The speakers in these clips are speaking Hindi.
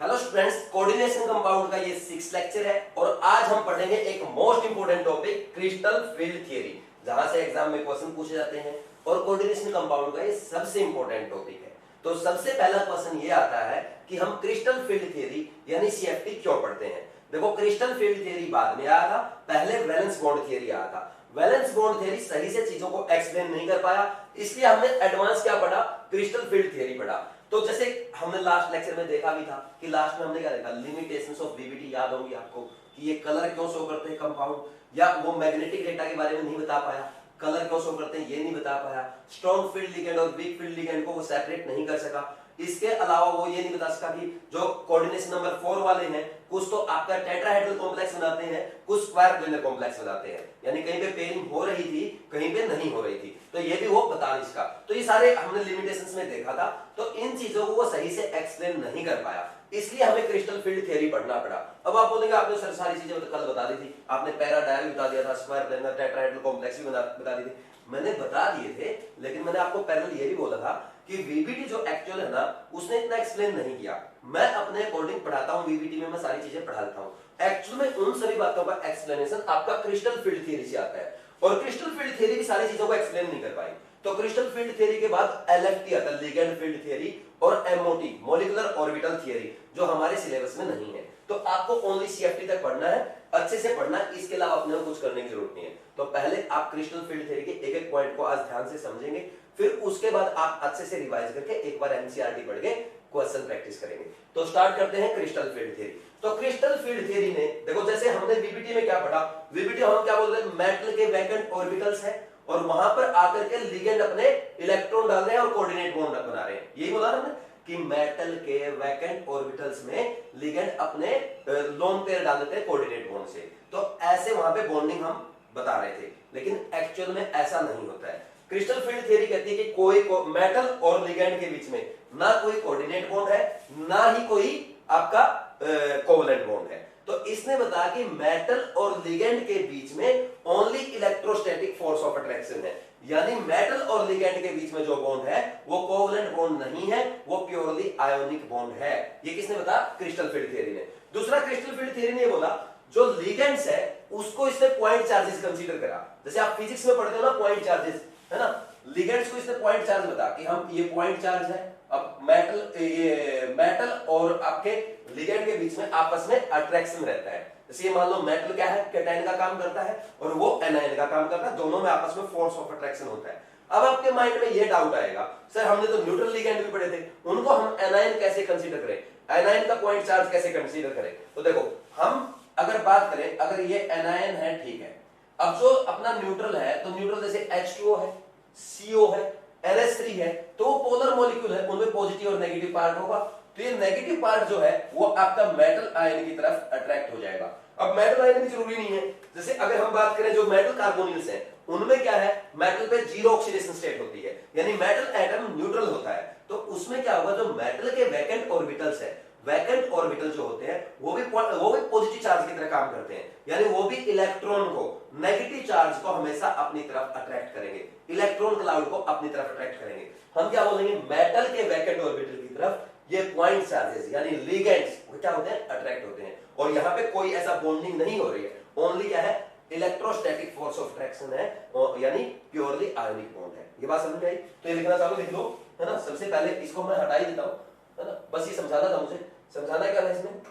हेलो स्टूडेंट्स, कोऑर्डिनेशन कंपाउंड का ये 6th लेक्चर है और आज हम पढ़ेंगे एक most important topic crystal field theory, जहां से एग्जाम में क्वेश्चन पूछे जाते हैं और कोऑर्डिनेशन कंपाउंड का ये सबसे इंपॉर्टेंट टॉपिक है। तो सबसे पहला क्वेश्चन ये आता है कि हम क्रिस्टल फील्ड थ्योरी यानी सीएफटी क्यों पढ़ते हैं। देखो, क्रिस्टल फील्ड थ्योरी बाद में आया था, पहले वैलेंस बॉन्ड थ्योरी आया था। वैलेंस बॉन्ड थ्योरी सही से चीजों को एक्सप्लेन नहीं कर पाया, इसलिए हमने एडवांस क्या पढ़ा, क्रिस्टल फील्ड थ्योरी पढ़ा। तो जैसे हमने लास्ट लेक्चर में देखा भी था कि लास्ट में हमने क्या देखा, लिमिटेशंस ऑफ वीवीटी याद होंगी आपको कि ये कलर क्यों शो करते हैं कंपाउंड, या वो मैग्नेटिक डेटा के बारे में नहीं बता पाया, कलर क्यों शो करते हैं ये नहीं बता पाया, स्ट्रॉन्ग फील्ड लिगेंड और वीक फील्ड लिगेंड को वो सेपरेट नहीं कर सका। इसके अलावा वो ये नहीं बता सका कि जो कोऑर्डिनेशन नंबर 4 वाले हैं कुछ तो आपका टेट्राहेड्रल कॉम्प्लेक्स बनाते हैं, कुछ स्क्वायर प्लेनर कॉम्प्लेक्स बनाते हैं, यानी कहीं पे पेयरिंग हो रही थी कहीं पे नहीं हो रही थी, तो ये भी वो बता नहीं सका। तो ये सारे हमने लिमिटेशंस में देखा था, तो इन चीजों को वो सही से एक्सप्लेन नहीं कर पाया, इसलिए हमें क्रिस्टल फील्ड थ्योरी पढ़ना पड़ा। अब आप बोलेंगे आपने सर सारी चीजें कल बता दी थी, आपने पैराडायल भी बता दिया था, स्क्वायर प्लेनर टेट्राहेड्रल कॉम्प्लेक्स भी बता दी थी, मैंने बता दिए थे, लेकिन मैंने आपको पैरेलल ये भी बोला था कि वीवीटी जो एक्चुअल है ना उसने इतना एक्सप्लेन नहीं किया। मैं अपने अकॉर्डिंग पढ़ाता हूं, वीवीटी में मैं सारी चीजें पढ़ा देता हूं। एक्चुअल में उन सभी बातों का एक्सप्लेनेशन आपका क्रिस्टल फील्ड थ्योरी से आता है, और क्रिस्टल फील्ड थ्योरी भी सारी चीजों को एक्सप्लेन नहीं कर पाई। तो क्रिस्टल फील्ड थ्योरी के बाद एलएफटी आता है, लिगेंड फील्ड थ्योरी, और एमओटी मॉलिक्यूलर ऑर्बिटल थ्योरी, जो हमारे सिलेबस में नहीं है। तो आपको ओनली सीएफटी तक पढ़ना है, अच्छे से पढ़ना है, इसके अलावा अपने को कुछ करने की जरूरत नहीं है। तो पहले आप क्रिस्टल फील्ड थ्योरी के एक एक पॉइंट को आज ध्यान से समझेंगे, फिर उसके बाद आप अच्छे से रिवाइज करके एक बार एनसीईआरटी पढ़ के क्वेश्चन प्रैक्टिस करेंगे। तो स्टार्ट करते हैं क्रिस्टल फील्ड थ्योरी। तो क्रिस्टल फील्ड थ्योरी ने देखो, जैसे हमने वीवीटी में क्या पढ़ा, वीवीटी हम क्या बोल रहे हैं, मेटल के वैकेंट ऑर्बिटल्स है और वहां पर आकर के लिगेंड अपने इलेक्ट्रॉन डाल रहे हैं और कोऑर्डिनेट बॉन्ड बना रहे हैं, यही बोला हमने कि मेटल के वैकेंट ऑर्बिटल्स में लिगेंड अपने लोन पेयर डाल देते हैं कोऑर्डिनेट बॉन्ड से। तो ऐसे वहां पे बॉन्डिंग हम बता रहे थे, लेकिन एक्चुअल में ऐसा नहीं होता है। क्रिस्टल फील्ड थ्योरी कहती है कि कोई मेटल और लिगेंड के बीच में ना कोई कोऑर्डिनेट बॉन्ड है, ना ही कोई आपका कोवलेंट बॉन्ड है। तो इसने बताया कि मेटल और लिगेंड के बीच में only electrostatic force of attraction है, यानी मेटल और लिगेंड के बीच में जो बॉन्ड है वो कोवलेंट बॉन्ड नहीं है, वो प्योरली आयोनिक बॉन्ड है। ये किसने बताया, क्रिस्टल फील्ड थ्योरी ने। दूसरा, क्रिस्टल फील्ड थ्योरी ने बोला जो लिगेंड्स है उसको इसने पॉइंट चार्जेस कंसीडर करा। जैसे आप फिजिक्स में पढ़ते हो ना पॉइंट चार्जेस, है ना, लिगेंड्स को इसने पॉइंट चार्ज बता कि हम ये पॉइंट चार्ज है। अब मेटल और आपके लिगेंड के बीच में आपस में अट्रैक्शन रहता है। जैसे ये मान लो मेटल क्या है, कैटायन का काम करता है और वो एनायन का काम करता है, दोनों में आपस में फोर्स ऑफ अट्रैक्शन होता है। अब आपके माइंड में ये डाउट आएगा, सर हमने तो न्यूट्रल लिगेंड भी पढ़े थे, उनको हम एनायन कैसे कंसीडर करें, एनायन का पॉइंट चार्ज कैसे कंसीडर करें। तो देखो, हम अगर बात करें, अगर ये एनायन है, ठीक है, अब जो अपना न्यूट्रल है, तो न्यूट्रल जैसे H2O है, CO है, NH3 है, तो वो पोलर मॉलिक्यूल है, उनमें पॉजिटिव और नेगेटिव पार्ट होगा। तो ये नेगेटिव पार्ट जो है वो आपका मेटल आयन की तरफ अट्रैक्ट हो जाएगा। अब मेटल आयन भी जरूरी नहीं है, जैसे अगर हम बात करें जो मेटल कार्बोनिल्स हैं उनमें क्या है, मेटल पे जीरो ऑक्सीडेशन स्टेट होती है, यानी मेटल एटम न्यूट्रल होता है। तो उसमें क्या होगा, जो मेटल के वैकेंट ऑर्बिटल्स है, वैकेंट ऑर्बिटल जो होते हैं वो भी पॉजिटिव चार्ज की तरह काम करते हैं, यानी वो भी इलेक्ट्रॉन को, नेगेटिव चार्ज को हमेशा अपनी तरफ अट्रैक्ट करेंगे, इलेक्ट्रॉन क्लाउड को अपनी तरफ अट्रैक्ट करेंगे। हम क्या बोलेंगे, मेटल के वैकेंट ऑर्बिटल की तरफ ये पॉइंट चार्जेस यानी लिगेंड्स वो क्या होते हैं, अट्रैक्ट होते हैं, और यहाँ पे कोई ऐसा बॉन्डिंग नहीं हो रही है, ओनली क्या है, इलेक्ट्रोस्टैटिक फोर्स ऑफ अट्रैक्शन है, यानी प्योरली आयोनिक बॉन्ड है। ये बात समझ में आई? तो ये लिखना चालू लिख लो, है ना। सबसे पहले इसको मैं हटा ही देता हूं, है ना, बस ये समझाना था मुझे। समझाना क्या है इसमें,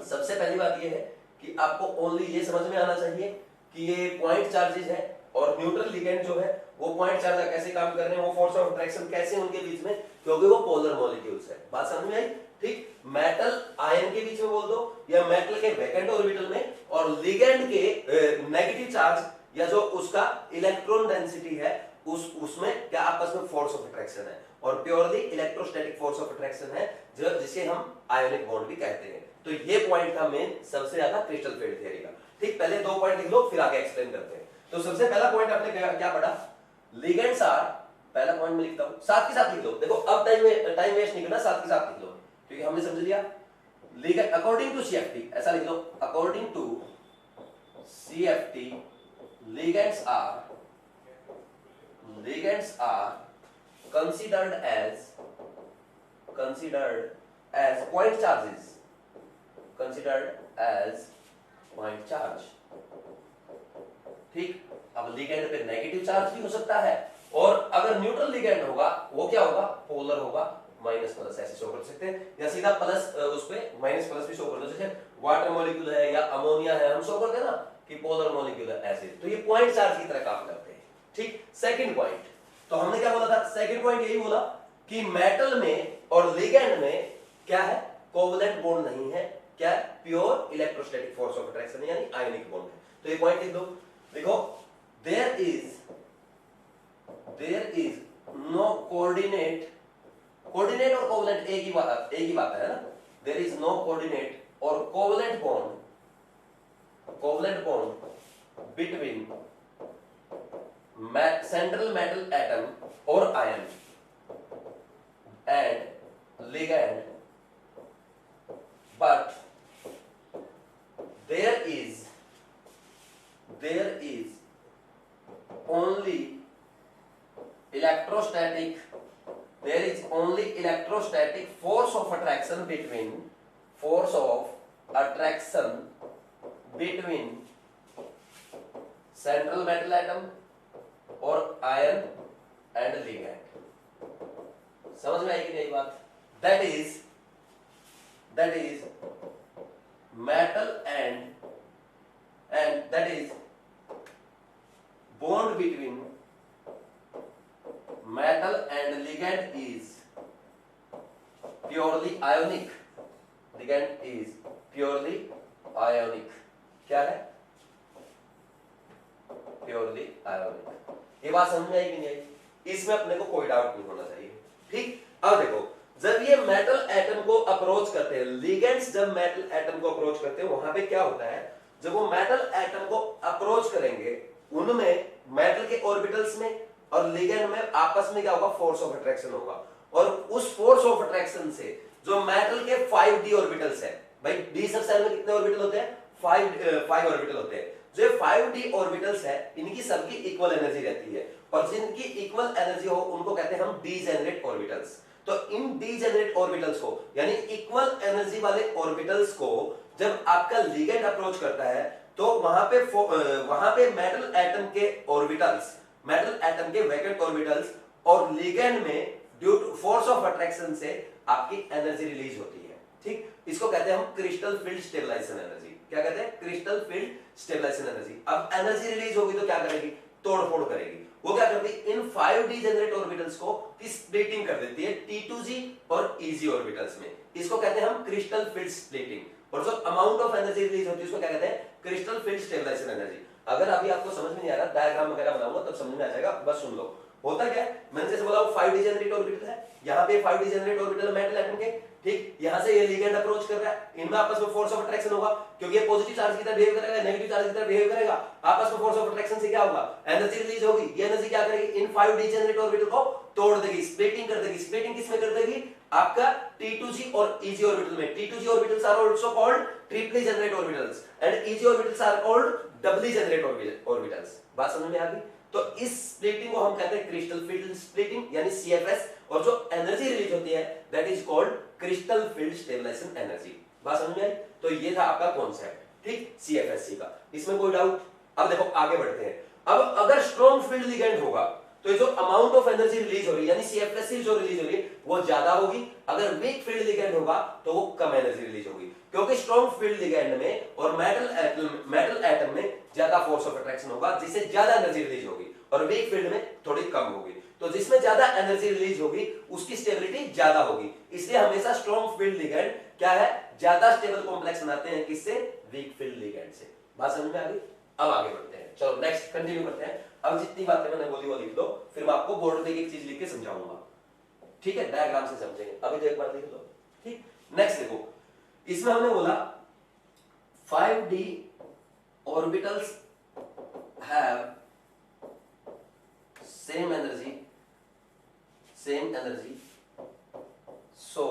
सबसे पहली बात ये है कि आपको ओनली ये समझ में आना चाहिए कि ये पॉइंट चार्जेस है और न्यूट्रल लिगेंड जो है वो पॉइंट चार्ज कैसे काम कर रहे हैं, वो फोर्स ऑफ अट्रैक्शन कैसे उनके बीच में, क्योंकि वो पोलर मॉलिक्यूल्स है। बात समझ में आई? ठीक, मेटल आयन के बीच में बोल दो, या मेटल के वैकेंट ऑर्बिटल में, और लिगेंड के नेगेटिव चार्ज या जो उसका इलेक्ट्रॉन डेंसिटी है उसमें क्या आपस में फोर्स ऑफ अट्रैक्शन है, और purely electrostatic force of attraction है, जो जिसे हम आयोनिक बॉन्ड भी कहते हैं। तो ये पॉइंट था मेन सबसे ज्यादा क्रिस्टल फील्ड थ्योरी का। ठीक, पहले दो पॉइंट लिख लो फिर आगे एक्सप्लेन करते हैं। तो सबसे पहला पॉइंट आपने क्या पढ़ा, लिगेंड्स आर, पहला पॉइंट में लिखता हूं, साथ के साथ लिख लो। देखो अब टाइम वेस्ट नहीं करना, साथ के साथ लिख लो, क्योंकि हमने समझ लिया लिगेंड अकॉर्डिंग टू सीएफटी, ऐसा लिख लो, according to CFT ligands are considered as point charges, considered as point charge। ठीक, अब लिगेंड पे नेगेटिव चार्ज भी हो सकता है, और अगर न्यूट्रल लिगेंड होगा वो क्या होगा, पोलर होगा, माइनस प्लस ऐसे शो कर सकते हैं, या सीधा प्लस उस पे माइनस प्लस भी शो कर दो, जैसे वाटर मॉलिक्यूल है या अमोनिया है, हम शो करते हैं ना कि पोलर मॉलिक्यूल है ऐसे, तो ये पॉइंट चार्ज की तरह काम करते हैं। ठीक, सेकंड पॉइंट, तो हमने क्या बोला था, सेकंड पॉइंट यही बोला कि मेटल में और लिगेंड में क्या है, कोवलेंट बॉन्ड नहीं है, क्या है, pure electrostatic force of attraction यानी आयनिक बॉन्ड है। तो ये पॉइंट लिख दो, देखो there is no coordinate, coordinate और कोवलेंट एक ही बात है ना, देयर इज नो कोऑर्डिनेट और covalent bond between central metal atom और ion and ligand, but there is only electrostatic force of attraction between central metal atom और ion and ligand। समझ में आई कि नहीं बात, that is metal and that is bond between metal and ligand is purely ionic, ligand is purely ionic, क्या है, purely ionic। ये बात समझ में आई कि नहीं आई, इसमें अपने को कोई डाउट नहीं होना चाहिए। ठीक, अब देखो जब ये मेटल एटम को अप्रोच करते हैं, लिगेंड्स जब मेटल एटम को अप्रोच करते हैं वहां पे क्या होता है, जब वो मेटल एटम को अप्रोच करेंगे उनमें मेटल के ऑर्बिटल्स में और लिगेंड में आपस में क्या होगा, फोर्स ऑफ अट्रैक्शन होगा, और उस फोर्स ऑफ अट्रैक्शन से जो मेटल के 5d ऑर्बिटल्स है, भाई डी सब सेल में कितने ऑर्बिटल होते हैं, 5 ऑर्बिटल होते हैं, जो 5d ऑर्बिटल्स है इनकी सबकी इक्वल एनर्जी रहती है, और जिनकी इक्वल एनर्जी हो उनको कहते हैं हम डीजेनरेट ऑर्बिटल्स। तो इन डीजेनरेट ऑर्बिटल्स को यानी इक्वल एनर्जी वाले ऑर्बिटल्स को जब आपका लिगेंड अप्रोच करता है तो वहां पे मेटल एटम के ऑर्बिटल्स, मेटल एटम के वैकेंट ऑर्बिटल्स और लिगेंड में due to force of attraction से आपकी एनर्जी रिलीज होती है। ठीक, इसको कहते हैं हम क्रिस्टल फील्ड स्टेबलाइजेशन एनर्जी। क्या कहते हैं, क्रिस्टल फील्ड स्टेबलाइजेशन एनर्जी। अब एनर्जी रिलीज होगी तो क्या करेगी, तोड़फोड़ करेगी। वो क्या करती है, इन 5d जनरेट ऑर्बिटल्स को स्प्लिटिंग कर देती है T2g और Eg ऑर्बिटल्स में, इसको कहते हैं हम क्रिस्टल फील्ड स्प्लिटिंग। और जो अमाउंट ऑफ एनर्जी रिलीज होती है उसको क्या कहते हैं, क्रिस्टल फील्ड स्टेबलाइजेशन एनर्जी। अगर अभी आपको समझ में नहीं आ रहा, डायग्राम वगैरह बनाऊंगा तब समझ में आ जाएगा, बस सुन लो। होता क्या है, मैंने जैसे बोला 5d जनरेट ऑर्बिटल है, यहाँ पे 5d generate orbital metal atom के, ठीक, यहाँ से ये लिगेंड अप्रोच कर रहा है, इनमें आपस में फोर्स ऑफ अट्रैक्शन होगा, क्योंकि ये पॉजिटिव चार्ज की तरह बिहेव करेगा, नेगेटिव चार्ज की तरह बिहेव करेगा, आपस में फोर्स ऑफ अट्रैक्शन से क्या होगा, एनर्जी रिलीज होगी। ये एनर्जी क्या करेगी, इन 5d जनरेट ऑर्बिटल को तोड़ देगी, स्प्लिटिंग कर देगी। स्प्लिटिंग किसमें कर देगी, आपका T2g और Eg ऑर्बिटल में। T2g orbitals are also called triply generate orbitals and Eg orbitals are called doubly generate orbitals. बात समझ में आ गई। तो इस स्प्लिटिंग को हम कहते हैं क्रिस्टल फील्ड स्प्लिटिंग यानी CFS, और जो एनर्जी रिलीज होती है that is called crystal field stabilization energy. बात समझ में आई। तो ये था आपका कॉन्सेप्ट, ठीक, CFSC का, इसमें कोई डाउट। अब देखो आगे बढ़ते हैं। अब अगर स्ट्रॉन्ग फील्ड लिगेंड होगा तो ये जो अमाउंट ऑफ एनर्जी रिलीज हो रही है यानी CFSC जो रिलीज हो रही है वो ज्यादा होगी, अगर वीक फील्ड लिगेंड होगा तो वो कम एनर्जी रिलीज होगी, क्योंकि स्ट्रॉन्ग फील्ड लिगेंड में और मेटल एटम में ज्यादा फोर्स ऑफ अट्रैक्शन होगा जिससे ज्यादा एनर्जी रिलीज होगी, और वीक फील्ड में थोड़ी कम होगी। तो जिसमें ज्यादा एनर्जी रिलीज होगी उसकी स्टेबिलिटी ज्यादा होगी, इसलिए हमेशा स्ट्रॉन्ग फील्ड लिगेंड क्या है, ज्यादा स्टेबल कॉम्प्लेक्स बनाते हैं, किससे, वीक फील्ड लिगेंड से। बात समझ में आ गई। अब आगे बढ़ते हैं, चलो नेक्स्ट कंटिन्यू करते हैं। अब जितनी बातें मैंने बोली वो लिख दो, फिर मैं आपको बोर्ड पे एक चीज लिख के समझाऊंगा, ठीक है, डायग्राम से समझेंगे। अभी तो एक बार लिख लो, ठीक। नेक्स्ट देखो, इसमें हमने बोला 5d orbitals have same energy, so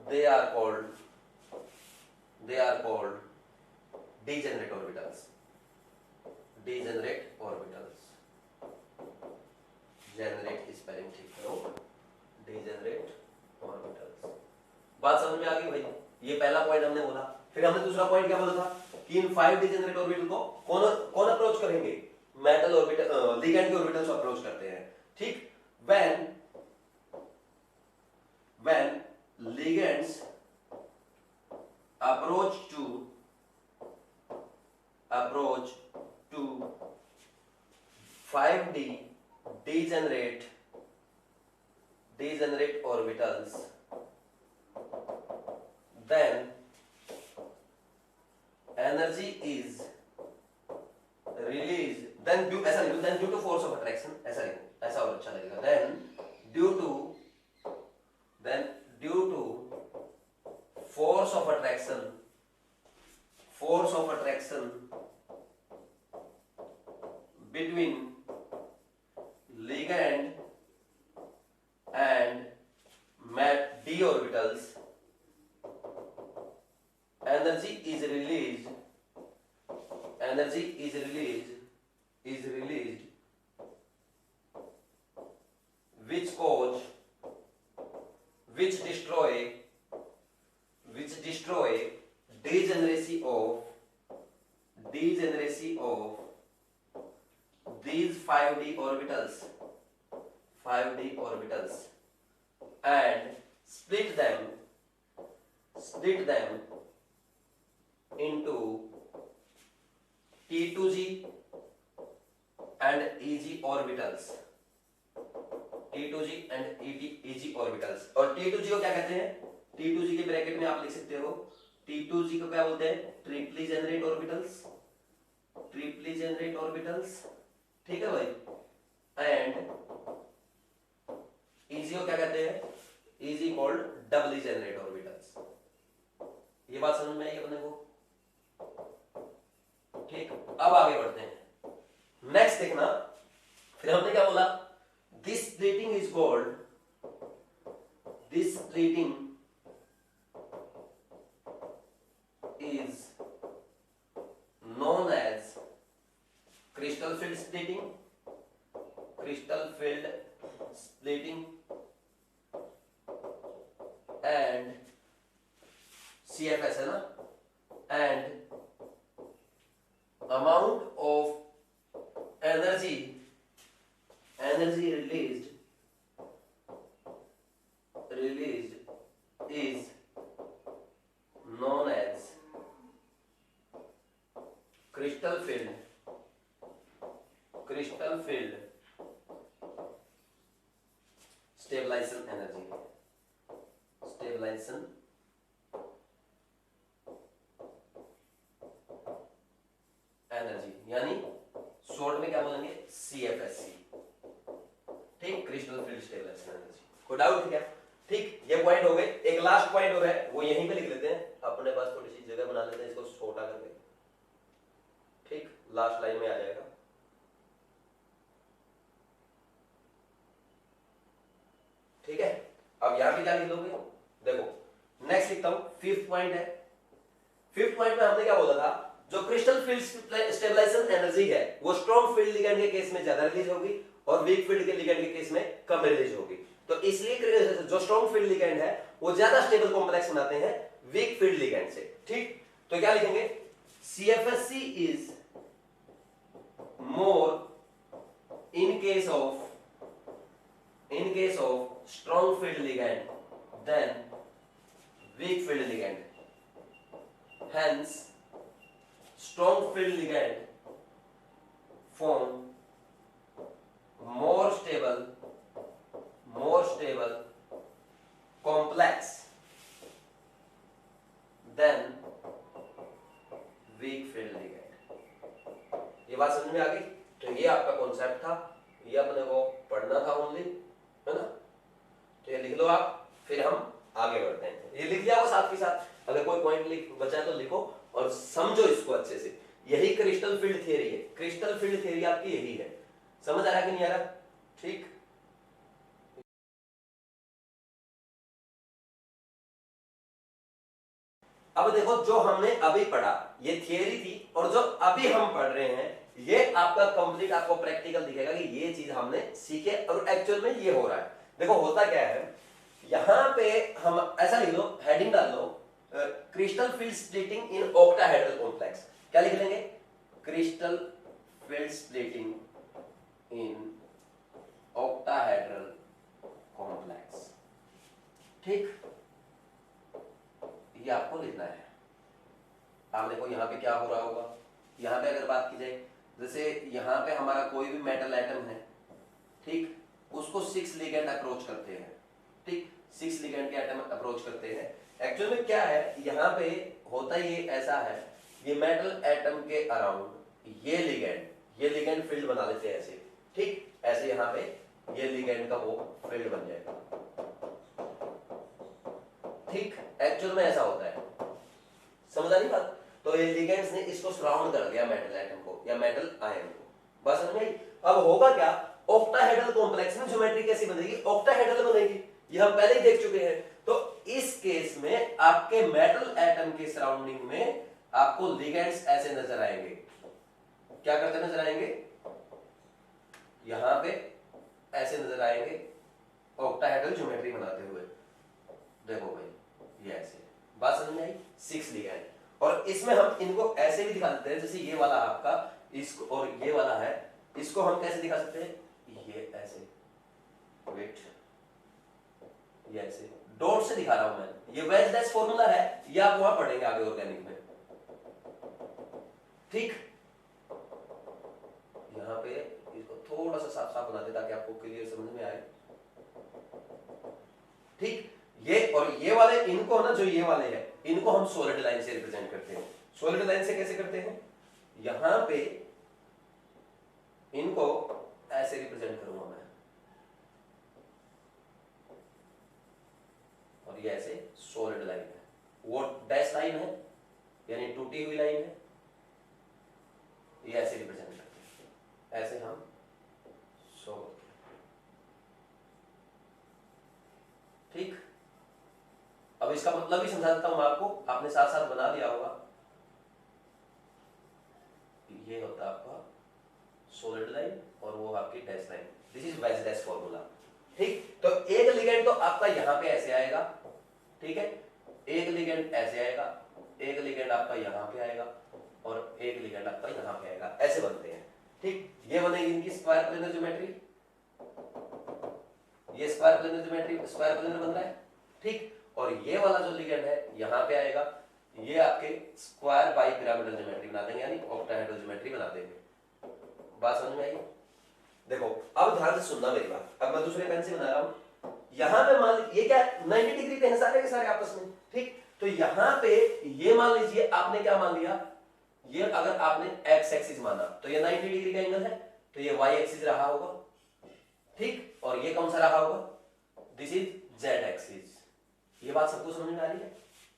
they are called degenerate orbitals, generate spelling ठीक करो, degenerate orbitals, बात समझ में आ गई भाई? ये पहला पॉइंट हमने बोला। फिर हमने दूसरा पॉइंट क्या बोला था कि इन 5 डिजेनरेट ऑर्बिटल को कौन कौन अप्रोच करेंगे? मेटल ऑर्बिटल, लिगेंड के ऑर्बिटल्स अप्रोच करते हैं। ठीक, when ligands approach to 5D degenerate orbitals, then energy is released, then due to force of attraction, ऐसा और अच्छा लगेगा, then due to force of attraction between ligand and d orbitals, energy is released which destroy degeneracy of these 5D orbitals and split them into T2G and EG orbitals, T2G and EG orbitals। और T2G को क्या कहते हैं? T2G के ब्रैकेट में आप लिख सकते हो, T2G को क्या बोलते हैं? ट्रिपली जेनरेट ऑर्बिटल्स, ठीक है भाई। एंड EG को क्या कहते हैं? EG called doubly generate orbitals. ये बात समझ में आई अपने को? ठीक, अब आगे बढ़ते हैं। नेक्स्ट देखना, फिर हमने क्या बोला? This splitting is known as crystal field splitting and CFS है ना, and amount of energy released is known as crystal field stabilization energy, यानी शॉर्ट में क्या बोलेंगे? CFSC। ठीक, क्रिस्टल फील्ड स्टेबलाइजेशन एनर्जी। कोई डाउट है क्या? ठीक, ये पॉइंट हो गए। एक लास्ट पॉइंट और है, वो यहीं पे लिख लेते हैं, अपने पास थोड़ी सी जगह बना लेते हैं इसको छोटा करके। ठीक, लास्ट लाइन में आ जाएगा। ठीक है, अब यहां पे क्या लिख लोगे? देखो नेक्स्ट लिखता हूं, 5th पॉइंट है। 5th पॉइंट में हमने क्या बोला था? जो क्रिस्टल फील्ड स्टेबलाइजेशन एनर्जी है वो स्ट्रॉन्ग फील्ड लिगेंड के केस में ज्यादा रिलीज होगी और वीक फील्ड के लिगेंड के केस में कम रिलीज होगी। तो इसलिए जो स्ट्रॉन्ग फील्ड लिगेंड है वो ज्यादा स्टेबल कॉम्प्लेक्स बनाते हैं वीक फील्ड लिगेंड से। ठीक, तो क्या लिखेंगे? CFSC is more in case of strong field ligand than weak field ligand, hence strong field ligand form more stable complex than weak field ligand। ये बात समझ में आ गई? तो ये आपका कॉन्सेप्ट था, ये अपने को पढ़ना था ओनली, है ना? तो ये लिख लो आप, फिर हम आगे बढ़ते हैं। ये लिख लिया वो साथ के साथ, अगर कोई पॉइंट बचा है तो लिखो और समझो इसको अच्छे से। यही क्रिस्टल फील्ड थियरी है, क्रिस्टल फील्ड थियरी आपकी यही है। समझ आ रहा कि नहीं आ रहा? ठीक, अब देखो जो हमने अभी पढ़ा ये थियरी थी, और जो अभी हम पढ़ रहे हैं ये आपका कंप्लीट आपको प्रैक्टिकल दिखेगा कि ये चीज हमने सीखे और एक्चुअल में ये हो रहा है। देखो होता क्या है, यहां पे हम ऐसा लिख लो, हेडिंग डाल लो, crystal field splitting in octahedral complex. क्या लिख लेंगे? Crystal field splitting in octahedral complex. ठीक, ये आपको लिखना है। आप देखो यहाँ पे क्या हो रहा होगा, यहाँ पे अगर बात की जाए, जैसे यहाँ पे हमारा कोई भी मेटल एटम है, ठीक, उसको 6 लिगेंड अप्रोच करते हैं, ठीक, 6 लिगेंड के एटम अप्रोच करते हैं। एक्चुअल में क्या है, यहाँ पे होता ये ऐसा है, ये मेटल एटम के अराउंड ये लिगेंड फील्ड बना लेते हैं ऐसे, ठीक, ऐसे यहाँ पे ये लिगेंड का वो फील्ड बन जाएगा, ठीक। एक्चुअल में ऐसा होता है, समझ आ रही बात? तो ये लिगेंड्स ने इसको सराउंड कर दिया मेटल एटम को या मेटल आयन को, बस समझ में आई? अब होगा क्या, ऑक्टाहेड्रल कॉम्प्लेक्स में ज्योमेट्री कैसी बनेगी? ऑक्टाहेड्रल बनेगी, ये हम पहले ही देख चुके हैं। तो इस केस में आपके मेटल एटम के सराउंडिंग में आपको लिगेंड्स ऐसे नजर आएंगे। क्या करते नजर आएंगे? यहां पे ऐसे नजर आएंगे, ऑक्टाहेड्रल ज्योमेट्री बनाते हुए। देखो भाई, ये ऐसे, बात समझ में आई? 6 लिगेंड, और इसमें हम इनको ऐसे भी दिखा सकते हैं, जैसे ये वाला आपका, इसको, और ये वाला है, इसको हम कैसे दिखा सकते हैं? ये ऐसे, वेट, ये ऐसे डॉट से दिखा रहा हूं मैं। ये वेज डैश फॉर्मूला है, ये आप वहां पढ़ेंगे आगे ऑर्गेनिक में, ठीक। यहां पे इसको थोड़ा सा साफ साफ बना दे ताकि आपको क्लियर समझ में आए, ठीक। ये और ये वाले, इनको ना, जो ये वाले हैं, इनको हम सॉलिड लाइन से रिप्रेजेंट करते हैं। सॉलिड लाइन से कैसे करते हैं? यहां पे इनको ऐसे रिप्रेजेंट करूंगा मैं, और ये ऐसे सॉलिड लाइन है। वो डैश लाइन है, यानी टूटी हुई लाइन है, ये ऐसे रिप्रेजेंट करते हैं, ऐसे हम शो, ठीक। अब इसका मतलब ही समझा देता हूं मैं आपको, आपने साथ साथ बना लिया होगा। ये होता है आपका सॉलिड लाइन और वो आपकी dash line, this is veg dash formula, ठीक। तो एक लिगेंड तो आपका यहां पे ऐसे आएगा, ठीक है, एक लिगेंड ऐसे आएगा, एक लिगेंड आपका यहां पे आएगा, और एक लिगेंड आपका यहां पे आएगा, ऐसे बनते हैं, ठीक। ये बनेगी इनकी स्क्वायर प्लेनर ज्योमेट्री, ये square planar geometry, square planar बन रहा है, ठीक। और ये वाला जो लिगेंड है यहां पे आएगा, ये आपके स्क्वायर बाई पिरामिडल ज्योमेट्री बना देंगे, यानी ऑक्टाहेड्रल ज्योमेट्री बना देंगे। बात समझ में आई? देखो अब ध्यान से सुनना मेरी बात, अब मैं दूसरे पेन से बना रहा हूं। यहां पे मान लीजिए, ये क्या 90 डिग्री पे है सारे के सारे आपस में, ठीक। तो यहां पे ये मान लीजिए आपने क्या मान लिया, ये अगर आपने एक्स एक्सिस माना तो ये 90 डिग्री का एंगल है, तो ये वाई एक्सिस रहा होगा, ठीक। और ये कौन सा रहा होगा? This is Z axis. ये बात सबको समझ में आ रही है?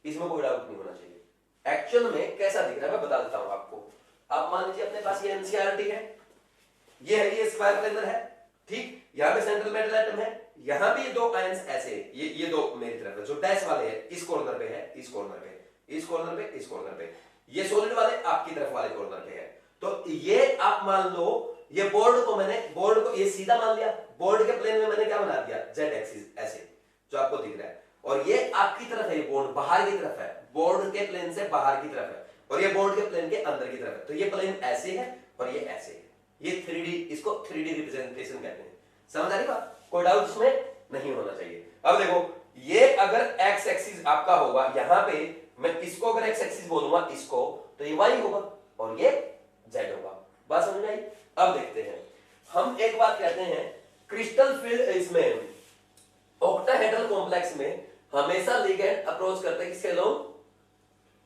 इसमें कोई डाउट नहीं होना चाहिए। एक्चुअल में कैसा दिख रहा है मैं बता देता हूं आपको। आप मान लीजिए अपने पास ये एनसीईआरटी है, ये है, ये स्क्वायर प्लेनर है, ठीक। यहां पे सेंट्रल मेटल एटम है, यहां पे ये दो आयंस ऐसे, ये दो मेरी तरफ है, जो डैश वाले हैं इस कॉर्नर पे है, इस कॉर्नर पे, इस कॉर्नर पे, इस कॉर्नर पे, ये सॉलिड वाले आपकी तरफ वाले कॉर्नर पे है। तो ये आप मान लो, ये बोर्ड को मैंने, बोर्ड को ये सीधा मान लिया, बोर्ड के प्लेन में मैंने क्या बना दिया? जेड एक्सिस, ऐसे जो आपको दिख रहा है, और ये आपकी तरफ है, ये बोर्ड बाहर की तरफ है, बोर्ड के प्लेन से बाहर की तरफ है, और ये बोर्ड के प्लेन के अंदर की तरफ है। तो ये प्लेन ऐसे है और ये ऐसे है, ये 3D, इसको 3D रिप्रेजेंटेशन कहते हैं। समझ आ रही बात? कोई डाउट इसमें नहीं होना चाहिए। अब देखो, ये अगर एक्स एक्सिस आपका होगा, यहां पे मैं इसको अगर एक्स एक्सिस बोलूंगा इसको, तो ये वाई होगा और ये जेड होगा। बात समझ में आई? अब देखते हैं, हम एक बात कहते हैं, क्रिस्टल फील्ड इसमें ऑक्टाहेड्रल कॉम्प्लेक्स में हमेशा लिगेंड अप्रोच करते हैं किसके अलोंग?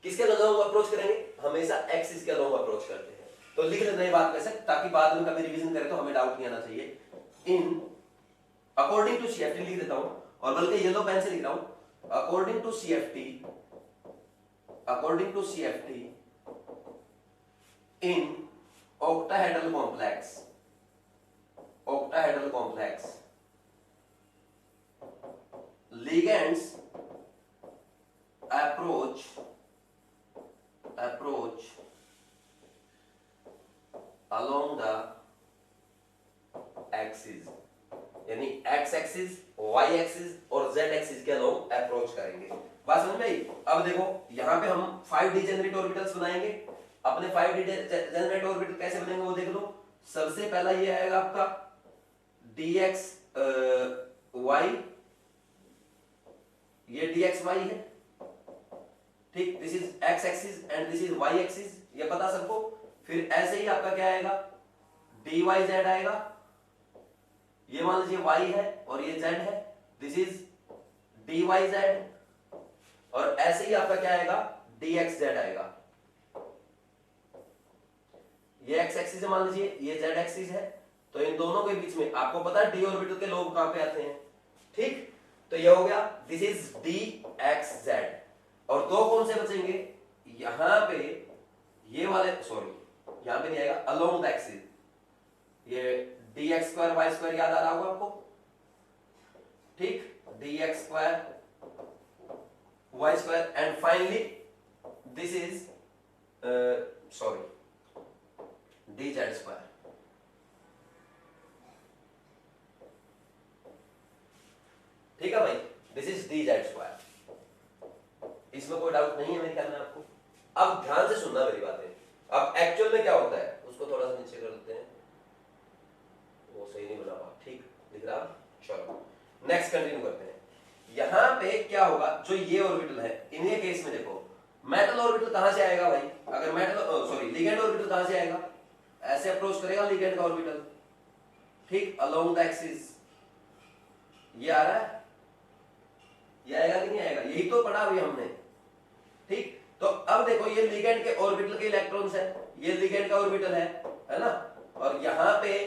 किसके अलोंग अप्रोच करेंगे? हमेशा एक्सिस के अलोंग अप्रोच करते हैं। तो लिख लेते हैं बात वैसे, ताकि बाद में कभी रिवीजन करें तो हमें डाउट नहीं आना चाहिए। इन अकॉर्डिंग टू सीएफटी लिख देता हूं, और बल्कि येलो पेन से लिख रहा हूं, according to CFT, according to CFT in octahedral complex, octahedral complex, ligands approach along the axis, यानी x एक्सिस, y एक्सिस और z एक्सिस के अलोंग अप्रोच करेंगे। बात समझ में आई? अब देखो यहाँ पे हम 5 डिजेनरेट ऑर्बिटल्स बनाएंगे। अपने 5 डिजेनरेट ऑर्बिटल कैसे बनेंगे वो देख लो। सबसे पहला ये आएगा आपका dx y, ये dx y है, ठीक, this is x axis and this is y axis, ये पता सबको। फिर ऐसे ही आपका क्या आएगा, dy z आएगा, ये मान लीजिए y है और ये z है, दिस इज dy z, और ऐसे ही आपका क्या आएगा, dx z आएगा। ये x एक्सिस है मान लीजिए, ये z एक्सिस है, तो इन दोनों के बीच में आपको पता है डी ऑर्बिटल के लोब कहां पे आते हैं, ठीक। तो ये हो गया, दिस इज dx z, और दो कौन से बचेंगे, यहां पे ये वाले, सॉरी यहां पे नहीं आएगा, अलोंग द एक्सिस, ये dx स्क्वायर y स्क्वायर याद आ रहा होगा आपको, ठीक, dx square y square, and finally this is sorry dz square. ठीक है भाई, दिस इज dz स्क्वायर, इसमें कोई डाउट नहीं है मेरे ख्याल में आपको। अब ध्यान से सुनना मेरी बातें। अब एक्चुअल में क्या होता है उसको थोड़ा सा नीचे कर देते हैं, वो सही नहीं बना हुआ, ठीक दिख रहा। चलो नेक्स्ट कंटिन्यू करते हैं। यहां पे क्या होगा, जो ये ऑर्बिटल है, इन्हीं केस में देखो मेटल ऑर्बिटल कहां से आएगा भाई, अगर मेटल सॉरी लिगेंड ऑर्बिटल कहां से आएगा, ऐसे अप्रोच करेगा लिगेंड का ऑर्बिटल, ठीक, अलोंग द एक्सिस, ये आ रहा है, ये आएगा कि नहीं आएगा, यही तो पढ़ा अभी हमने, ठीक। तो अब देखो ये लिगेंड के ऑर्बिटल के इलेक्ट्रॉन्स है, ये लिगेंड का ऑर्बिटल है ना, और यहां पे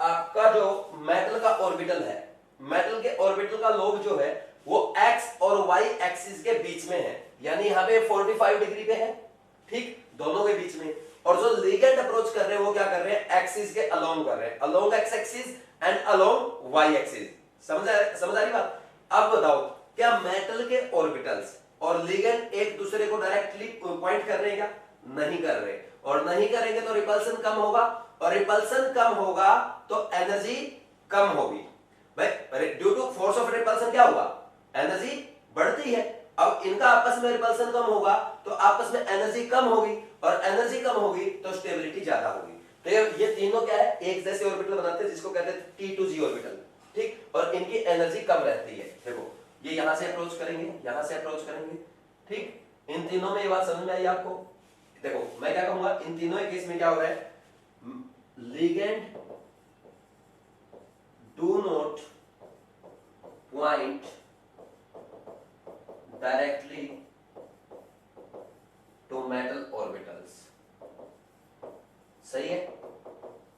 आपका जो मेटल का ऑर्बिटल है, मेटल के ऑर्बिटल का लोब जो है वो x और y एक्सिस के बीच में है, यानी यहां पे 45 डिग्री पे है, ठीक, दोनों के बीच में। और जो लिगेंड अप्रोच कर रहे हैं वो क्या कर रहे हैं, एक्सिस के अलोंग कर रहे हैं, along x axis and along y axis. समझ आ रही बात? अब बताओ क्या मेटल के ऑर्बिटल्स और लिगेंड एक दूसरे को डायरेक्टली पॉइंट कर रहे हैं क्या? नहीं कर रहे, और नहीं करेंगे तो रिपल्सन कम होगा, और रिपल्सन कम होगा तो एनर्जी कम होगी भाई, due to force of repulsion क्या होगा, एनर्जी बढ़ती है। अब इनका आपस में रिपल्सन कम होगा तो आपस में एनर्जी कम होगी, और एनर्जी कम होगी तो स्टेबिलिटी ज्यादा होगी। तो ये तीनों क्या है, एक जैसे ऑर्बिटल बनाते हैं जिसको कहते हैं T2G ऑर्बिटल, ठीक, और इनकी एनर्जी कम रहती है। देखो ये यहां से अप्रोच करेंगे, यहां से अप्रोच करेंगे, ठीक, इन तीनों में ये बात समझ में आई आपको। देखो मैं क्या कहूंगा, इन तीनों के केस में क्या हो रहा है, ligand do not point directly to metal orbitals, सही है,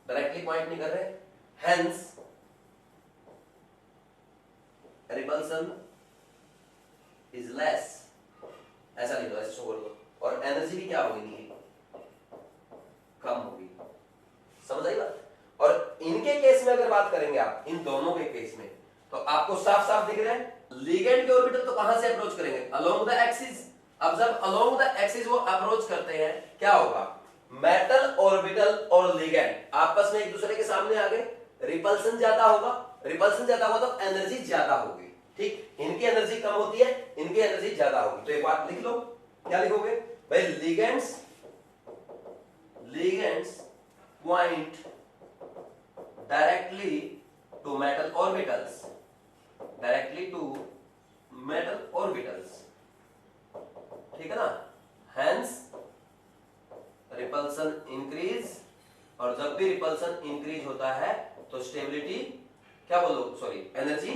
डायरेक्टली पॉइंट नहीं कर रहे, हेंस रिपल्सन इज लेस, ऐसा लिख दो, ऐसे शो कर दो, और एनर्जी भी क्या होगी, नहीं कम होगी। समझ आई बात? और इनके केस में अगर बात करेंगे आप, इन दोनों के केस में, तो आपको साफ साफ दिख रहा है, लिगेंड के ऑर्बिटल तो कहां से अप्रोच करेंगे, अलोंग द एक्सिस। अब जब अलोंग द एक्सिस वो अप्रोच करते हैं, क्या होगा, मेटल ऑर्बिटल और लिगेंड आपस में एक दूसरे के सामने आ गए, रिपल्सन ज्यादा होगा, रिपल्सन ज्यादा होगा तो एनर्जी ज्यादा होगी, ठीक, इनकी एनर्जी कम होती है, इनकी एनर्जी ज्यादा होगी। तो एक बात लिख लो, क्या लिखोगे भाई, ligands point directly to metal orbitals, directly to metal orbitals, ठीक है ना, हेंस रिपल्सन इंक्रीज, और जब भी रिपल्सन इंक्रीज होता है तो स्टेबिलिटी क्या बोलो, सॉरी एनर्जी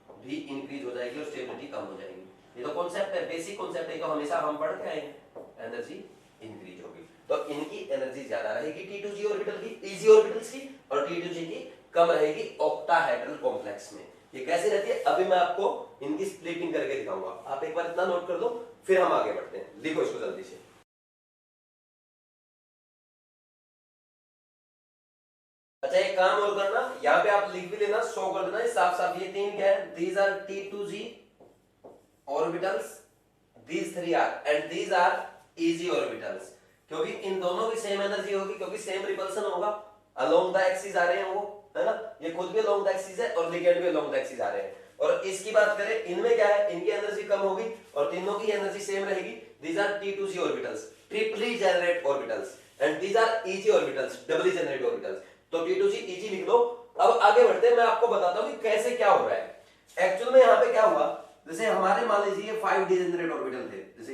भी इंक्रीज हो जाएगी और स्टेबिलिटी कम हो जाएगी। ये तो कॉन्सेप्ट है, बेसिक कॉन्सेप्ट है, तो हमेशा हम पढ़ के आए हैं, एनर्जी इंक्रीज होगी तो इनकी एनर्जी ज्यादा रहेगी T2G ऑर्बिटल की, इजी ऑर्बिटल्स की, और T2G की कम रहेगी ऑक्टाहेड्रल कॉम्प्लेक्स में। ये कैसे रहती है अभी मैं आपको इनकी स्प्लिटिंग करके दिखाऊंगा, आप एक बार इतना नोट कर दो फिर हम आगे बढ़ते हैं। लिखो इसको जल्दी से। अच्छा एक काम और करना, यहाँ पे आप लिख भी लेना, शो कर देना साफ साफ, ये तीन क्या है, these are T2G orbitals, these three are, and these are EG orbitals, क्योंकि इन दोनों की सेम एनर्जी होगी, क्योंकि सेम रिपल्सन होगा, अलोंग द एक्सिस आ रहे हैं वो, है ना, ये खुद भी अलोंग द एक्सिस है और लिगेंड भी अलोंग द एक्सिस आ रहे हैं, और इसकी बात करें, इनमें क्या है, इनकी एनर्जी कम होगी और तीनों की एनर्जी सेम रहेगी। These are T2G orbitals, triply generate orbitals, and these are EG orbitals, doubly generate orbitals. तो T2G EG लिख लो। अब आगे बढ़ते हैं, मैं आपको बताता हूं कि कैसे क्या हो रहा है। एक्चुअल में यहां पे क्या हुआ, जैसे हमारे मान लीजिए 5 डिजेनरेट ऑर्बिटल थे, जैसे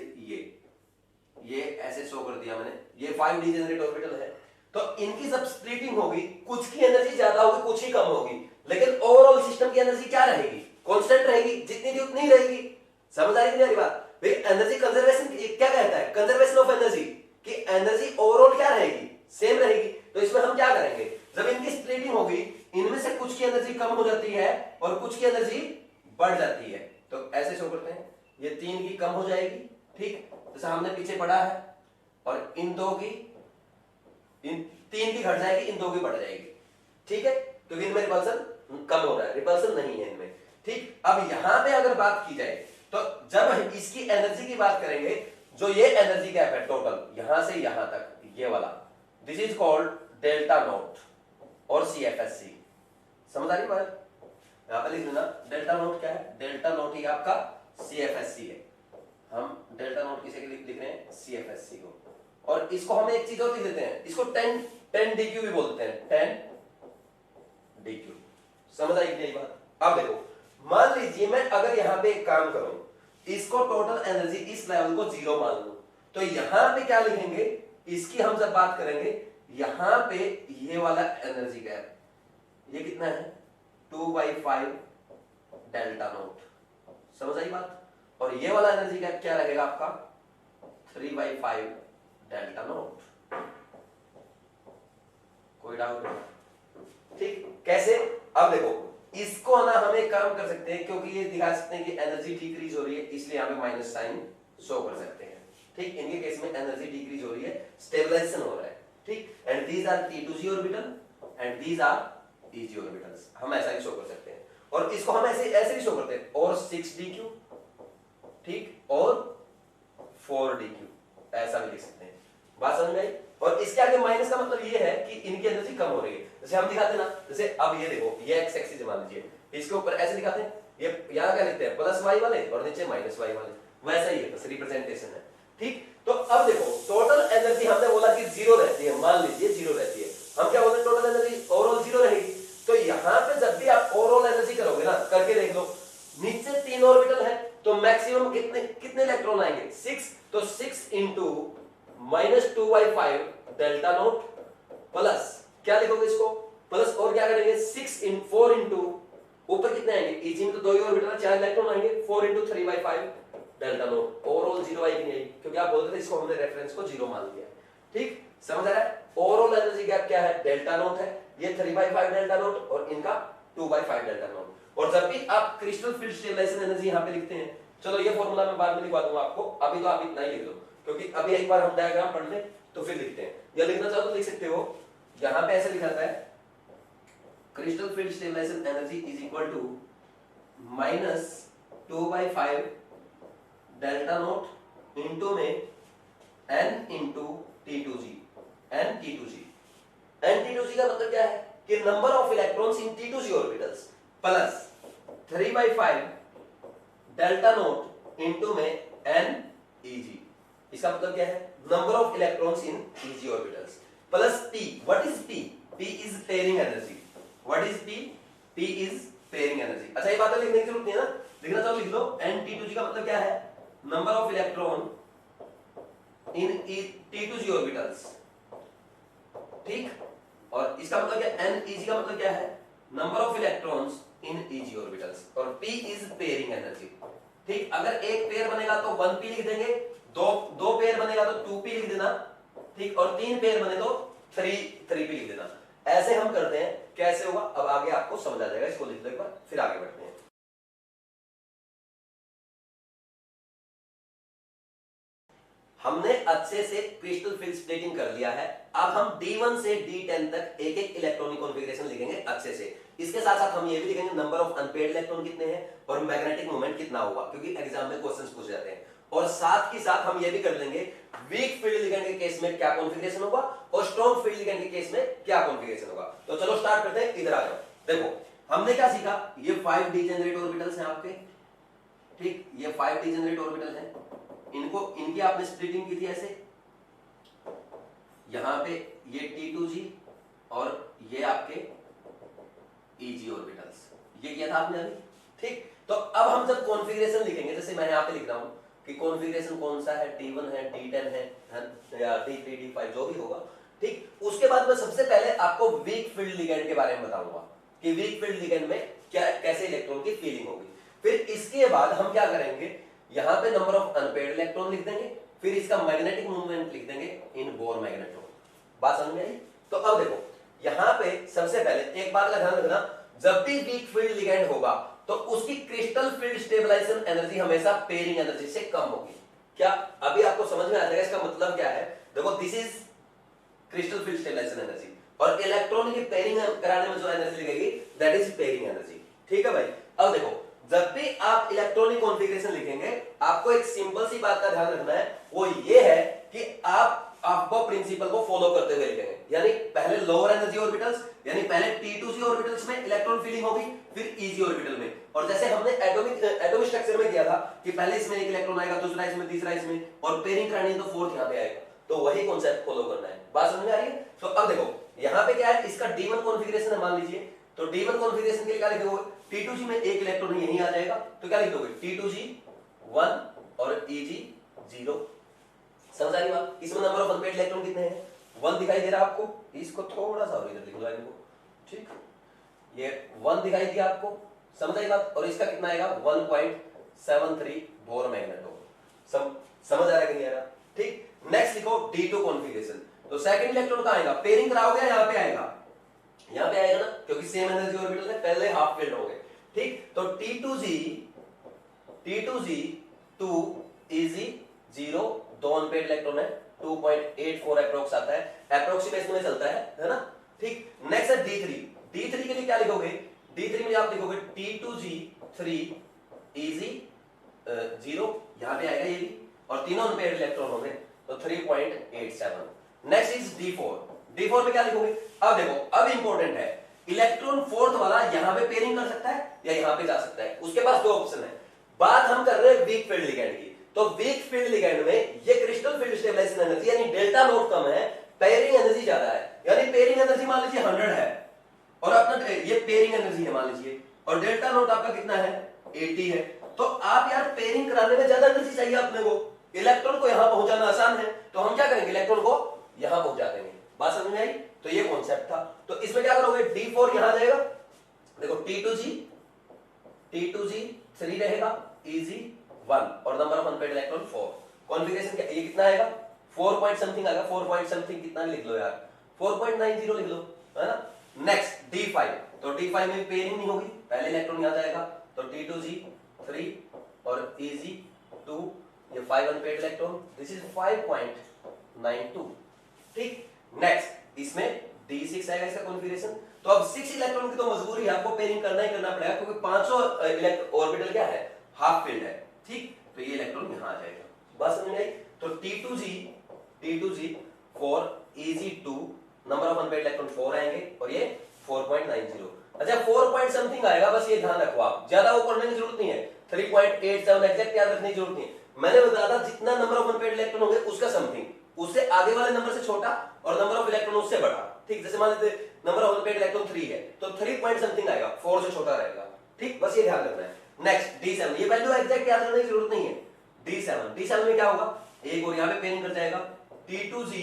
ये ऐसे शो कर दिया मैंने, ये 5 डिजेनरेट ऑर्बिटल है। तो इनकी जब स्प्लिटिंग होगी, कुछ की एनर्जी ज्यादा होगी, कुछ ही कम होगी, लेकिन ओवरऑल सिस्टम की एनर्जी क्या रहेगी, कांस्टेंट रहेगी, जितनी थी उतनी ही रहेगी। समझ आ रही है मेरी बात? भाई एनर्जी कंजर्वेशन क्या कहता है, कंजर्वेशन ऑफ एनर्जी, कि एनर्जी ओवरऑल क्या रहेगी, सेम रहेगी। तो इसमें हम क्या करेंगे, जब इनकी स्प्लिटिंग होगी, इनमें से कुछ की एनर्जी कम हो जाती है और कुछ की एनर्जी बढ़ जाती है। तो ऐसे शो करते हैं, ये 3 की कम हो जाएगी, ठीक, जैसा हमने पीछे पढ़ा है, और इन 3 की घट जाएगी, इन 2 की बढ़ जाएगी, ठीक है, क्योंकि इनमें रिपल्सन कम हो रहा है, रिपल्सन नहीं है इनमें, ठीक। अब यहां पे अगर बात की जाए, तो जब हम इसकी एनर्जी की बात करेंगे, जो ये एनर्जी गैप है टोटल यहां से यहां तक, ये वाला, this is called delta naught और CFSC। समझ आ रही बात? यहां पर लिख लेना, डेल्टा नोट क्या है, डेल्टा नोट ही आपका CFSC है। हम डेल्टा नोट किसे लिख रहे हैं, CFSC को। और इसको हम एक चीज और लिख देते हैं, इसको 10 DQ भी बोलते हैं, 10 DQ। समझ आई कि नहीं बात? अब देखो, मान लीजिए मैं अगर यहां पे एक काम करूं, इसको टोटल एनर्जी इस लेवल को 0 मान लूं, तो यहां पे क्या लिखेंगे, इसकी हम जब बात करेंगे, यहां पे ये वाला एनर्जी गैप, ये कितना है, 2/5 डेल्टा नोट। समझ आई बात? और ये वाला एनर्जी गैप क्या रहेगा आपका, 3/5 डेल्टा नोट। कोई डाउट नहीं? ठीक, कैसे? अब देखो, इसको ना हम एक काम कर सकते हैं, क्योंकि ये दिखा सकते हैं कि एनर्जी डिक्रीज हो रही है, इसलिए यहां पे माइनस साइन शो कर सकते हैं, ठीक। इनके केस में एनर्जी डिक्रीज हो रही है, स्टेबलाइजेशन हो रहा है, ठीक। And these are T2G orbital and these are EG orbitals, हम ऐसा भी शो कर सकते हैं। और इसको हम ऐसे भी शो करते हैं, और 6 DQ, ठीक, और 4 DQ, ऐसा भी लिख सकते हैं। बात समझ में आई? और इसके आगे माइनस का मतलब ये है कि इनकी एनर्जी कम हो रही है। जैसे हम दिखाते हैं ना, जैसे अब ये देखो, ये एक्स एक्सिस मान लीजिए, इसके ऊपर ऐसे दिखाते हैं, ये यहां क्या लिखते हैं, +y वाले और नीचे -y वाले, वैसा ही है, बस रिप्रेजेंटेशन है, ठीक। तो अब देखो, टोटल एनर्जी हमने बोला कि 0 रहती है, मान लीजिए 0 रहती है, हम क्या बोलते हैं, टोटल एनर्जी ओवरऑल 0 रहेगी। तो यहां पे जब भी आप ओवरऑल एनर्जी करोगे ना, करके देख लो, नीचे 3 ऑर्बिटल है, तो मैक्सिमम कितने इलेक्ट्रॉन आएंगे, 6। तो 6 इंटू -2/5 डेल्टा नोट, प्लस क्या लिखोगे इसको, प्लस और क्या करेंगे, 4 इंटू ऊपर कितने आएंगे, EG में तो 2 ही ऑर्बिटल, 4 इलेक्ट्रॉन आएंगे, 4 इंटू 3/5 डेल्टा नोट। ओवरऑल 0 आएगी, नहीं, क्योंकि आप बोलते थे इसको हमने रेफरेंस को 0 मान लिया, ठीक। समझ आ रहा है? ओवरऑल एनर्जी गैप क्या है, डेल्टा नोट है, ये 3/5 डेल्टा नोट और इनका 2/5 डेल्टा नोट। और जब भी आप क्रिस्टल फील्ड स्टेबलाइजेशन एनर्जी यहां पे लिखते हैं, चलो ये फॉर्मूला मैं बाद में लिखवा दूंगा आपको, अभी तो आप इतना ही लिख लो, क्योंकि अभी एक बार हम डायग्राम पढ़ लें तो फिर लिखते हैं, या लिखना चाहो तो लिख सकते हो। यहां पे ऐसे लिखा है, crystal field stabilization energy is equal to -2/5 delta naught into में n into T2G, n T2G। n T2G का मतलब क्या है कि number of electrons in T2G orbitals, plus 3/5 delta naught into में n EG। इसका मतलब क्या है, number of electrons in EG orbitals, plus P। What is P? P is pairing energy. What is P? P is pairing energy. अच्छा, ये बातें लिखने की जरूरत नहीं है ना, लिखना चाहो लिख लो। n T2G का मतलब क्या है, number of electron in T2G orbitals, ठीक। और इसका मतलब क्या, n EG का मतलब क्या है, number of electrons in EG orbitals, और P इज पेयरिंग एनर्जी, ठीक। अगर एक पेयर बनेगा तो 1p लिख देंगे, दो पेयर बनेगा तो 2p लिख देना, ठीक, और 3 पेयर बने तो 3p लिख देना। ऐसे हम करते हैं, कैसे होगा अब आगे आपको समझ आ जाएगा, इसको लिख लो एक बार, फिर आगे बढ़ते हैं। हमने अच्छे से क्रिस्टल फील्ड स्प्लिटिंग कर लिया है। अब हम D1 से D10 तक एक एक इलेक्ट्रॉनिक कॉन्फ़िगरेशन लिखेंगे अच्छे से। इसके साथ साथ हम ये भी लिखेंगे नंबर ऑफ अनपेयर्ड इलेक्ट्रॉन कितने हैं और मैग्नेटिक मोमेंट कितना होगा, क्योंकि एग्जाम में क्वेश्चंस पूछे जाते हैं। और साथ ही साथ हम ये भी कर लेंगे वीक फील्ड लिगेंड के केस में क्या कॉन्फ़िगरेशन होगा और स्ट्रॉन्ग फील्ड लिगेंड के केस में क्या कॉन्फ़िगरेशन होगा। तो चलो स्टार्ट करते हैं, इधर आ जाओ। देखो, हमने क्या सीखा, ये 5 डिजेनरेट ऑर्बिटल्स हैं आपके, ठीक, ये 5 डिजेनरेट ऑर्बिटल हैं, इनको इनकी आपने स्प्लिटिंग की थी ऐसे, यहां पे ये T2G और ये आपके EG ऑर्बिटल्स, ये किया था आपने अभी, ठीक। तो अब हम जब कॉन्फ़िगरेशन लिखेंगे, जैसे मैं यहां पे लिख रहा हूं कि कॉन्फ़िगरेशन कौन सा है, T1 है, T10 है या T3 T5 जो भी होगा, ठीक। उसके बाद मैं सबसे पहले आपको वीक फील्ड लिगेंड के बारे में बताऊंगा कि वीक फील्ड लिगेंड में क्या कैसे इलेक्ट्रॉन की फीलिंग होगी। फिर इसके बाद हम क्या करेंगे, यहां पे नंबर ऑफ अनपेयर्ड इलेक्ट्रॉन लिख देंगे, फिर इसका मैग्नेटिक मूवमेंट लिख देंगे इन बोर मैग्नेट्रॉन। बात समझ में आई? तो अब देखो यहां पे सबसे पहले एक बात का ध्यान रखना, जब भी वीक फील्ड लिगेंड होगा तो उसकी क्रिस्टल फील्ड स्टेबलाइजेशन एनर्जी हमेशा पेयरिंग एनर्जी से कम होगी। क्या अभी आपको समझ में आ जाएगा इसका मतलब क्या है? देखो this is crystal field stabilization energy, और इलेक्ट्रॉन की पेयरिंग कराने में जो एनर्जी लगेगी दैट इज पेयरिंग एनर्जी, ठीक है भाई। अब देखो जब भी आप इलेक्ट्रॉनिक कॉन्फ़िगरेशन लिखेंगे आपको एक सिंपल सी बात का ध्यान रखना है, वो ये है कि आपको प्रिंसिपल को फॉलो करते हुए लिखेंगे, यानी पहले लोअर एनर्जी ऑर्बिटल्स, यानी पहले T2C ऑर्बिटल्स में इलेक्ट्रॉन फीलिंग होगी, फिर EG ऑर्बिटल में, और जैसे हमने एटॉमिक स्ट्रक्चर में किया था कि पहले इसमें एक इलेक्ट्रॉन आएगा, दूसरा इसमें, तीसरा इसमें, और पेयरिंग करानी है तो फोर्थ यहां पे आएगा, तो वही कॉन्सेप्ट फॉलो करना है। बात समझ में आ रही है? तो अब देखो यहां पे क्या है, इसका D1 कॉन्फ़िगरेशन है मान लीजिए, तो D1 कॉन्फ़िगरेशन के लिए क्या लिखोगे, T2G में एक इलेक्ट्रॉन यहीं आ जाएगा, तो क्या लिख दोगे, T2G 1 और EG 0। समझ आ रही बात? इसमें नंबर ऑफ अनपेयर्ड इलेक्ट्रॉन कितने हैं, 1 दिखाई दे रहा है आपको, इसको थोड़ा सा और इधर लिख लो इनको, ठीक, ये 1 दिखाई दिया आपको, समझ आई बात? और इसका कितना आएगा 1.73 बोर मैग्नेटो। समझ आ रहा है कि नहीं आ रहा? ठीक। नेक्स्ट लिखो D2 कॉन्फ़िगरेशन, तो सेकंड इलेक्ट्रॉन कहां आएगा, पेयरिंग कराओगे यहां पे आएगा, यहां पे आएगा ना, क्योंकि सेम एनर्जी ऑर्बिटल है, पहले हाफ फील्ड हो गए, ठीक। तो T2G 2 EG 0, दो अनपेयर्ड इलेक्ट्रॉन है, 2.84 अप्रोक्स आता है, अप्रोक्सीमेशन में चलता है ना, ठीक। नेक्स्ट है D3 के लिए क्या लिखोगे, D3 में आप लिखोगे T2G 3 EG 0, यहां पे आएगा ये भी, और तीनों अनपेयर्ड इलेक्ट्रॉन होंगे तो 3.87। नेक्स्ट इज D4 में क्या लिखोगे, अब देखो अब इंपॉर्टेंट है, इलेक्ट्रॉन फोर्थ वाला यहां पे पेयरिंग कर सकता है या यहां पे जा सकता है, उसके पास दो ऑप्शन है। बात हम कर रहे हैं वीक फील्ड लिगेंड की, तो वीक फील्ड लिगेंड में ये क्रिस्टल फील्ड स्टेबलाइजेशन एनर्जी यानी डेल्टा नोट कम है, पेयरिंग एनर्जी ज्यादा है, यानी पेयरिंग एनर्जी मान लीजिए 100 है और अपना ये पेयरिंग एनर्जी है मान लीजिए, और डेल्टा नोट आपका कितना है 80 है, तो आप यार पेयरिंग कराने में ज्यादा एनर्जी चाहिए अपने को, इलेक्ट्रॉन को यहां पहुंचाना आसान है, तो हम क्या करेंगे, इलेक्ट्रॉन को यहां पहुंचा देंगे। बात समझ में आई? तो ये कॉन्सेप्ट था। तो इसमें क्या करोगे, D4 यहां जाएगा, देखो T2G 3 रहेगा, EG 1 और number of unpaired electron 4। Configuration क्या ये कितना आएगा, 4 पॉइंट समथिंग आएगा, 4 पॉइंट समथिंग कितना लिख लो यार, 4.90 लिख लो, है ना। नेक्स्ट D5, तो D5 में पेयरिंग नहीं होगी, पहले इलेक्ट्रॉन यहां जाएगा, तो T2G 3 और EG 2, ये 5 अनपेयर्ड इलेक्ट्रॉन, दिस इज 5.92, ठीक। नेक्स्ट इसमें D6 आएगा इसका कॉन्फ़िगरेशन, तो अब 6 इलेक्ट्रॉन की तो मजबूरी है, आपको पेयरिंग करना ही करना पड़ेगा, क्योंकि 500 ऑर्बिटल क्या है, हाफ फील्ड है, ठीक। तो ये इलेक्ट्रॉन यहां आ जाएगा। बात समझ में आई? तो T2G 4 EG 2, number of unpaired electron 4 आएंगे, और ये 4.90। अच्छा 4 पॉइंट समथिंग आएगा, बस ये ध्यान रखो, आप ज्यादा वो पढ़ने की जरूरत नहीं है, 3.87 एग्जैक्ट याद रखने की जरूरत नहीं है। मैंने बताया था जितना नंबर ऑफ अनपेयर्ड इलेक्ट्रॉन होंगे उसका समथिंग, उससे आगे वाले नंबर से छोटा और नंबर ऑफ इलेक्ट्रॉन उससे बड़ा, ठीक। जैसे मान लीजिए नंबर ऑफ अनपेयर्ड इलेक्ट्रॉन 3 है, तो 3 पॉइंट समथिंग आएगा, 4 से छोटा रहेगा, ठीक। बस ये ध्यान रखना है। नेक्स्ट D7, ये वैल्यू एग्जैक्ट याद रखने की जरूरत नहीं है। D7 में क्या होगा, एक और यहां पे पेयरिंग कर जाएगा, T2G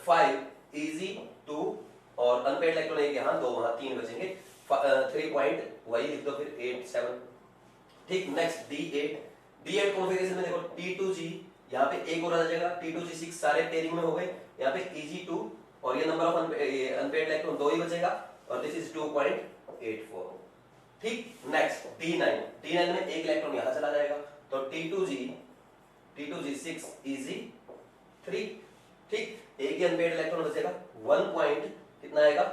5 EG 2 और अनपेयर्ड इलेक्ट्रॉन एक यहां, दो वहां, 3 बचेंगे, 3 पॉइंट वही लिख दो फिर 87, ठीक। नेक्स्ट D8 कॉन्फ़िगरेशन में देखो T2G यहां पे एक और आ जाएगा, T2G 6 सारे पेयरिंग में हो गए, यहां पे EG 2 और ये नंबर ऑफ अनपेयर्ड इलेक्ट्रॉन 2 ही बचेगा, और दिस इज 2.84, ठीक। नेक्स्ट D9 में एक इलेक्ट्रॉन यहां चला जाएगा, तो T2G 6 EG 3, ठीक। एक ही अनपेयर्ड इलेक्ट्रॉन बचेगा, 1 पॉइंट कितना आएगा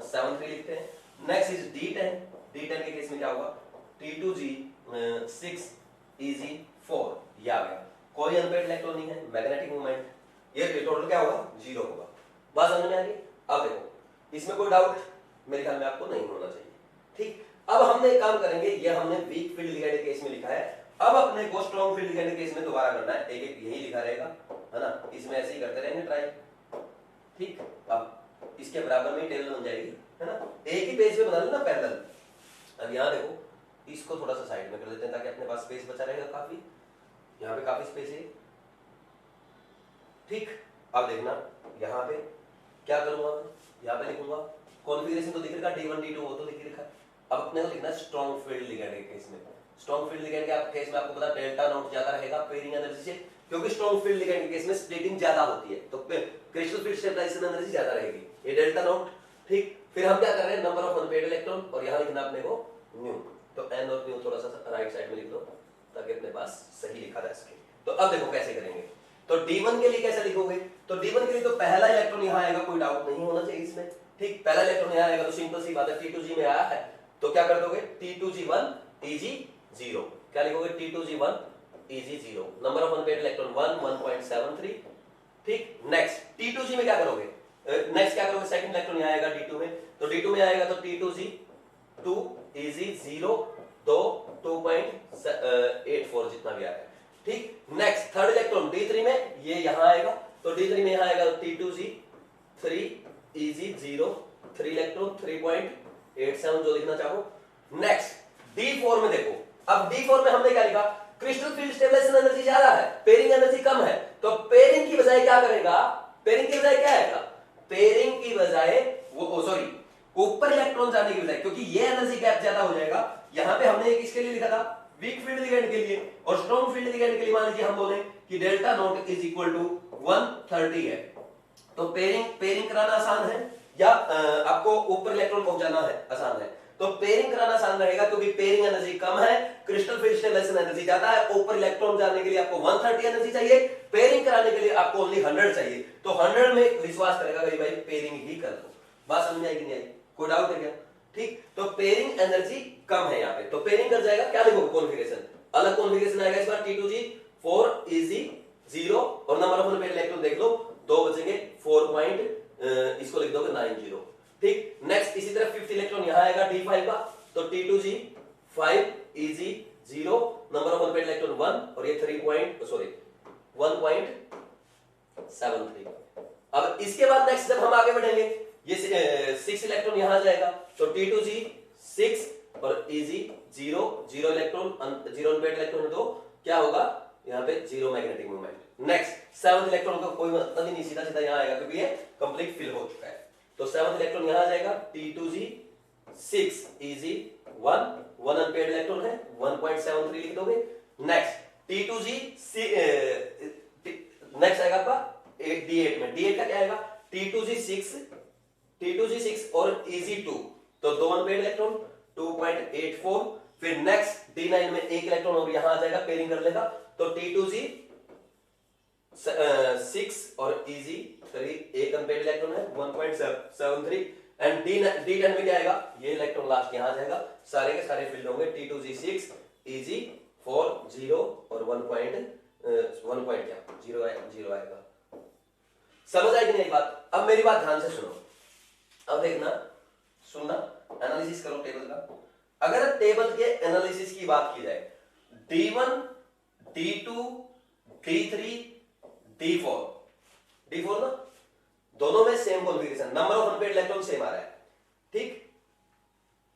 73 लिखते हैं। नेक्स्ट इज D10 के केस में क्या होगा, T2G 6 EG 4, ये आ गया, कोई अनपेयर्ड इलेक्ट्रॉन नहीं है, मैग्नेटिक मूवमेंट, ये टोटल क्या होगा 0 होगा। बात समझ में आ रही? अब देखो इसमें कोई डाउट मेरे ख्याल में आपको नहीं होना चाहिए, ठीक, अब हमने एक काम करेंगे, ये हमने वीक फील्ड लिगेंड केस में लिखा है, अब अपने को स्ट्रॉन्ग फील्ड लिगेंड केस में दोबारा करना है, एक एक यही लिखा रहेगा, है ना, इसमें ऐसे ही करते रहेंगे ट्राई। ठीक, अब इसके बराबर में टेबल बन जाएगी, है ना, एक ही पेज पे बना लेना पैरेलल। अब यहाँ देखो, इसको थोड़ा सा साइड में कर देते हैं ताकि अपने पास स्पेस बचा रहेगा काफी, यहाँ पे काफी स्पेस है। ठीक, अब देखना यहाँ पे क्या करूंगा, यहाँ पे लिखूंगा कॉन्फ़िगरेशन तो दिख रखा D1 D2 वो तो दिख रखा। अब अपने को लिखना स्ट्रॉन्ग फील्ड लिगेंड के केस में, स्ट्रॉन्ग फील्ड लिगेंड के केस में आपको पता डेल्टा नॉट ज्यादा रहेगा पेयरिंग एनर्जी से, क्योंकि स्ट्रॉन्ग फील्ड लिगेंड के केस में स्प्लिटिंग ज्यादा होती है, तो क्रिस्टल फील्ड स्टेबलाइजेशन एनर्जी ज्यादा रहेगी, ये डेल्टा नॉट। ठीक, फिर हम क्या कर रहे हैं, नंबर ऑफ अनपेयर्ड इलेक्ट्रॉन, और यहाँ लिखना अपने को न्यू, तो एन और न्यू थोड़ा सा राइट साइड में लिख दो ताकि अपने पास सही लिखा रह सके। तो अब देखो कैसे करेंगे, तो D1 के लिए कैसे लिखोगे, तो D1 के लिए तो पहला इलेक्ट्रॉन यहाँ आएगा, कोई डाउट नहीं होना चाहिए इसमें। ठीक, पहला इलेक्ट्रॉन यहाँ आएगा तो सिंपल सी बात है, T2G में आया है तो क्या कर दोगे, T2G1 Eg0, क्या लिखोगे, T2G1 Eg0, number of unpaired electron 1.73। ठीक, नेक्स्ट T2G में क्या करोगे, नेक्स्ट क्या करोगे, सेकंड इलेक्ट्रॉन यहाँ आएगा D2 में, तो D2 में आएगा तो T2G2 Eg0 2.84 जितना भी आया है। ठीक, नेक्स्ट थर्ड इलेक्ट्रॉन D3 में, ये यहां आएगा, तो D3 में यहां आएगा T2G3 Eg0 3 इलेक्ट्रॉन 3.87 जो लिखना चाहो। नेक्स्ट D4 में देखो, अब D4 में हमने क्या लिखा, क्रिस्टल फील्ड स्टेबलाइजेशन एनर्जी ज्यादा है, पेयरिंग एनर्जी कम है, तो पेयरिंग की बजाय क्या करेगा, पेयरिंग की बजाय क्या आएगा, पेयरिंग की बजाय वो सॉरी ऊपर इलेक्ट्रॉन जाने की बजाय, क्योंकि ये एनर्जी गैप ज्यादा हो जाएगा। यहां पे हमने एक इसके लिए लिखा था वीक फील्ड लिगेंड के लिए, और स्ट्रॉन्ग फील्ड लिगेंड के लिए मान लीजिए हम बोले कि delta naught is equal to 130 है, तो पेयरिंग कराना आसान है या आपको ऊपर इलेक्ट्रॉन पहुंचाना है आसान है, तो पेयरिंग कराना आसान रहेगा क्योंकि पेयरिंग एनर्जी कम है, क्रिस्टल फील्ड स्टेबलाइजेशन एनर्जी ज्यादा है, ऊपर इलेक्ट्रॉन जाने के लिए आपको 130 एनर्जी चाहिए, पेयरिंग कराने के लिए आपको ओनली 100 चाहिए, तो 100 में विश्वास करेगा भाई पेयरिंग ही कर दो। बात समझ आएगी नहीं आई, कोई डाउट है क्या? ठीक, तो पेयरिंग एनर्जी कम है यहाँ पे, तो पेयरिंग कर जाएगा, क्या लिखोगे कॉन्फ़िगरेशन, अलग कॉन्फ़िगरेशन आएगा इस बार T2G4 Eg0, और नंबर ऑफ अनपेयर्ड इलेक्ट्रॉन देख लो, दो बचेंगे 4 इसको लिख दोगे 90। ठीक, नेक्स्ट इसी तरह फिफ्थ इलेक्ट्रॉन यहाँ आएगा D5 का, तो T2G5 Eg0, number of unpaired electron 1, और ये 1.73। अब इसके बाद नेक्स्ट जब हम आगे बढ़ेंगे, ये 6 इलेक्ट्रॉन यहां आ जाएगा, तो T2G6 और Eg0 0 इलेक्ट्रॉन, 0 अनपेयर्ड इलेक्ट्रॉन, तो क्या होगा यहाँ पे 0 magnetic moment. Next 7th electron का कोई मतलब ही नहीं, सीधा सीधा यहाँ आएगा क्योंकि ये कंप्लीट फिल हो चुका है, तो 7th इलेक्ट्रॉन यहाँ आ जाएगा T2G6 Eg1 1 अनपेयर्ड इलेक्ट्रॉन है, 1.73 लिख दोगे। नेक्स्ट नेक्स्ट आएगा आपका D8 में, D8 का क्या आएगा, T2G6 और Eg2, तो 2 अनपेयर्ड इलेक्ट्रॉन 2.84। फिर नेक्स्ट D9 में एक इलेक्ट्रॉन और यहां आ जाएगा, पेयरिंग कर लेगा, तो T2G6 और Eg3 एक अनपेयर्ड इलेक्ट्रॉन है 1.73, एंड D10 में क्या आएगा, ये इलेक्ट्रॉन लास्ट यहां आ जाएगा, सारे के सारे फील्ड होंगे T2G6 Eg4 0 और 0 आएगा। समझ आएगी नहीं बात? अब मेरी बात ध्यान से सुनो, अब देखना, सुनना, एनालिसिस करो टेबल का। अगर टेबल के एनालिसिस की बात की जाए, D1 D2 D3 D4 ना, दोनों में same configuration, number of unpaired electron same आ रहा है। ठीक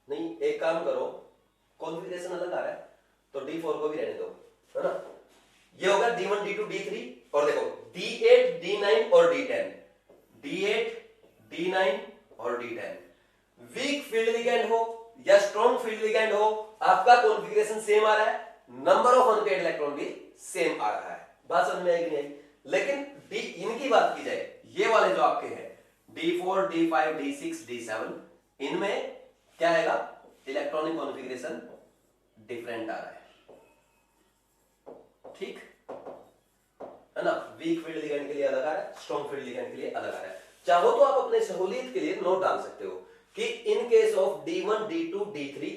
नहीं, एक काम करो, कॉन्फ़िगरेशन अलग आ रहा है तो D4 को भी रहने दो, है ना, ये होगा D1 D2 D3, और देखो D8 D9 और D10, D8 D9 और D10, वीक फील्ड लिगेंड हो या स्ट्रॉन्ग फील्ड लिगेंड हो, आपका कॉन्फ़िगरेशन सेम आ रहा है, नंबर ऑफ अनपेयर्ड इलेक्ट्रॉन भी सेम आ रहा है। बात समझ में आएगी नहीं आई? लेकिन इनकी बात की जाए, ये वाले जो आपके हैं D4 D5 D6 D7, इनमें क्या आएगा, इलेक्ट्रॉनिक कॉन्फ़िगरेशन डिफरेंट आ रहा है। ठीक है ना, वीक फील्ड लिगेंड के लिए अलग आ रहा है, स्ट्रॉन्ग फील्ड लिगेंड के लिए अलग आ रहा है। चाहो तो आप अपने सहूलियत के लिए नोट डाल सकते हो कि इन case of D1 D2 D3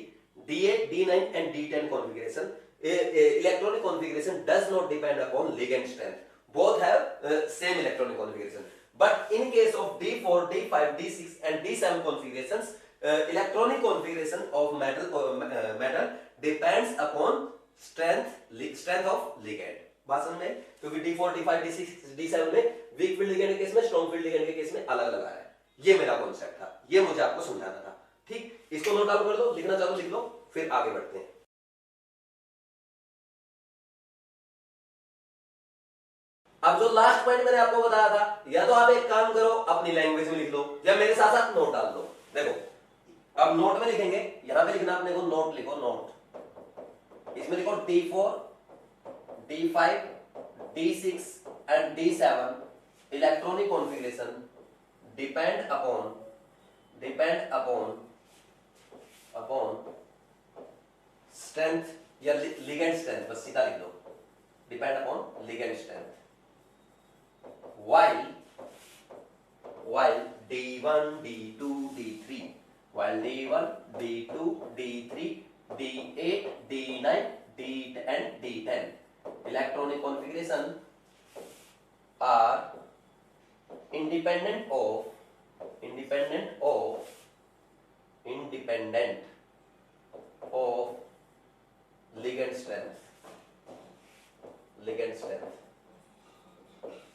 D8 D9 and D10 configuration, electronic configuration does not depend upon ligand strength, both have same electronic configuration, but in case of D4 D5 D6 and D7 configurations, electronic configuration of metal depends upon strength of ligand. बात समझ में? क्योंकि D4 D5 D6 D7 में वीक फील्ड लिगेंड के केस में, स्ट्रॉन्ग फील्ड लिगेंड के केस में अलग अलग आ रहा है। ये मेरा कॉन्सेप्ट था, ये मुझे आपको समझाना था। ठीक, इसको नोट डाउन कर दो, लिखना चाहो लिख लो, फिर आगे बढ़ते हैं। अब जो लास्ट पॉइंट मैंने आपको बताया था, या तो आप एक काम करो अपनी लैंग्वेज में लिख लो या मेरे साथ साथ नोट डाल दो। देखो अब नोट में लिखेंगे, यहां पे लिखना अपने को, नोट लिखो, नोट। इसमें लिखो D4 D5 D6 and D7 electronic configuration depend upon strength या लिगेंड स्ट्रेंथ, बस सीधा लिख दो, depend upon ligand strength, while D1 D2 D3 while D1 D2 D3 D8 D9 D and D10 electronic configuration are independent of ligand strength,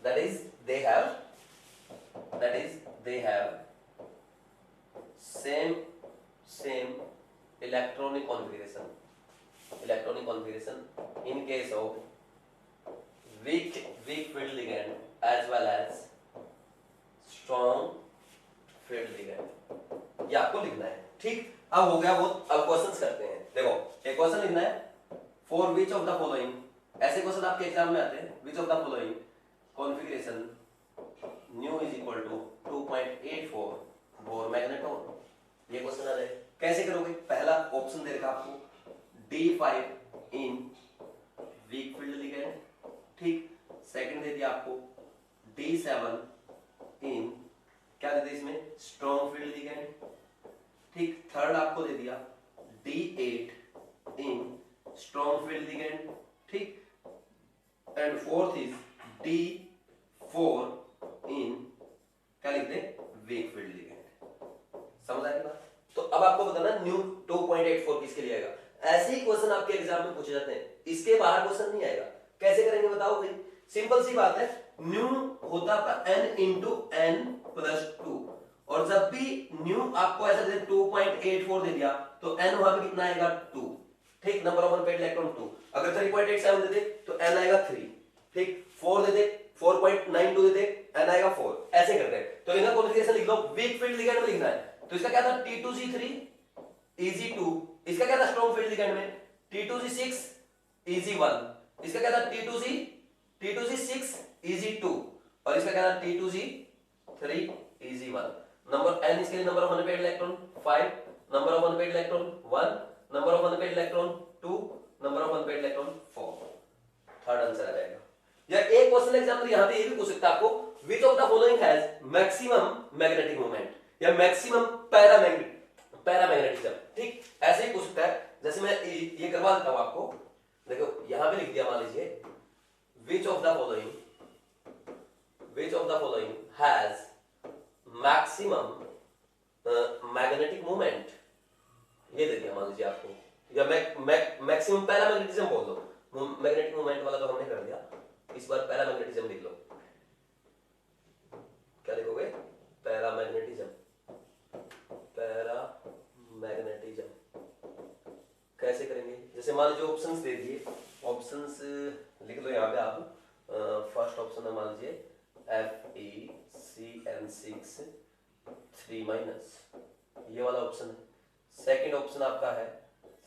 that is they have same electronic configuration in case of weak field ligand as well as strong field ligand। ये आपको लिखना है। ठीक, अब हो गया वो, अब क्वेश्चंस करते हैं। देखो एक क्वेश्चन लिखना है, for which of the following, ऐसे क्वेश्चन आपके एग्जाम में आते हैं, which of the following configuration nu is equal to 2.84 Bohr magneton, ये क्वेश्चन आ रहा है। कैसे करोगे? पहला ऑप्शन दे रखा आपको D5 इन वीक फील्ड लिगेंड, ठीक। सेकंड दे दिया आपको D7 इन, क्या दे दिया इसमें, स्ट्रॉन्ग फील्ड लिगेंड, ठीक। थर्ड आपको दे दिया D8 इन स्ट्रॉन्ग फील्ड लिगेंड, ठीक। एंड फोर्थ इज D4 इन, क्या लिखते हैं, वीक फील्ड लिगेंड। समझ आ रही बात? तो अब आपको बताना न्यू 2.84 किसके लिए आएगा। ऐसे ही क्वेश्चन आपके एग्जाम में पूछे जाते हैं, इसके बाहर क्वेश्चन नहीं आएगा। कैसे करेंगे बताओ भाई? सिंपल सी बात है, न्यू होता आपका n इंटू n प्लस 2, और जब भी न्यू आपको ऐसा दे 2.84 दे दिया तो n वहां पे कितना आएगा, 2, ठीक। Number of unpaid electron 2। अगर 3.87 दे दे तो n आएगा 3, ठीक। 4 दे दे, 4.92 दे दे, n आएगा 4। ऐसे करते हैं। तो इनका कॉन्फ़िगरेशन लिख लो, वीक फील्ड लिगेंड में लिखना है, तो इसका क्या था, T2C3 Eg2, इसका क्या था स्ट्रॉन्ग फील्ड लिगेंड में, T2C6 Eg1, इसका क्या था T2C6 Eg2, और इसका क्या था T2C3 Eg1। नंबर n इसके लिए number of unpaid electron 5, number of unpaid electron 1, number of unpaid electron 2, number of unpaid electron 4। Third answer आ जाएगा। या एक क्वेश्चन एग्जाम्पल यहां पे ये भी पूछ सकता है आपको, विच of the following has maximum magnetic moment या मैक्सिमम पैरामैग्नेटिज्म, ठीक। ऐसे ही पूछ सकता है। जैसे मैं ये करवा देता हूं आपको, देखो यहां पे लिख दिया, मान लीजिए विच of the following has maximum magnetic moment, ये दे दिया मान लीजिए आपको, या मैक्सिमम पैरामैग्नेटिज्म बोल दो। मैग्नेटिक मोमेंट वाला तो हमने कर दिया, इस बार पैरामैग्नेटिज्म लिख लो। क्या लिखोगे, पैरामैग्नेटिज्म। कैसे करेंगे? जैसे मान लीजिए ऑप्शंस दे दिए, ऑप्शंस लिख लो यहाँ पे आप। फर्स्ट ऑप्शन है मान लीजिए FeCN6 3-, ये वाला ऑप्शन है। सेकंड ऑप्शन आपका है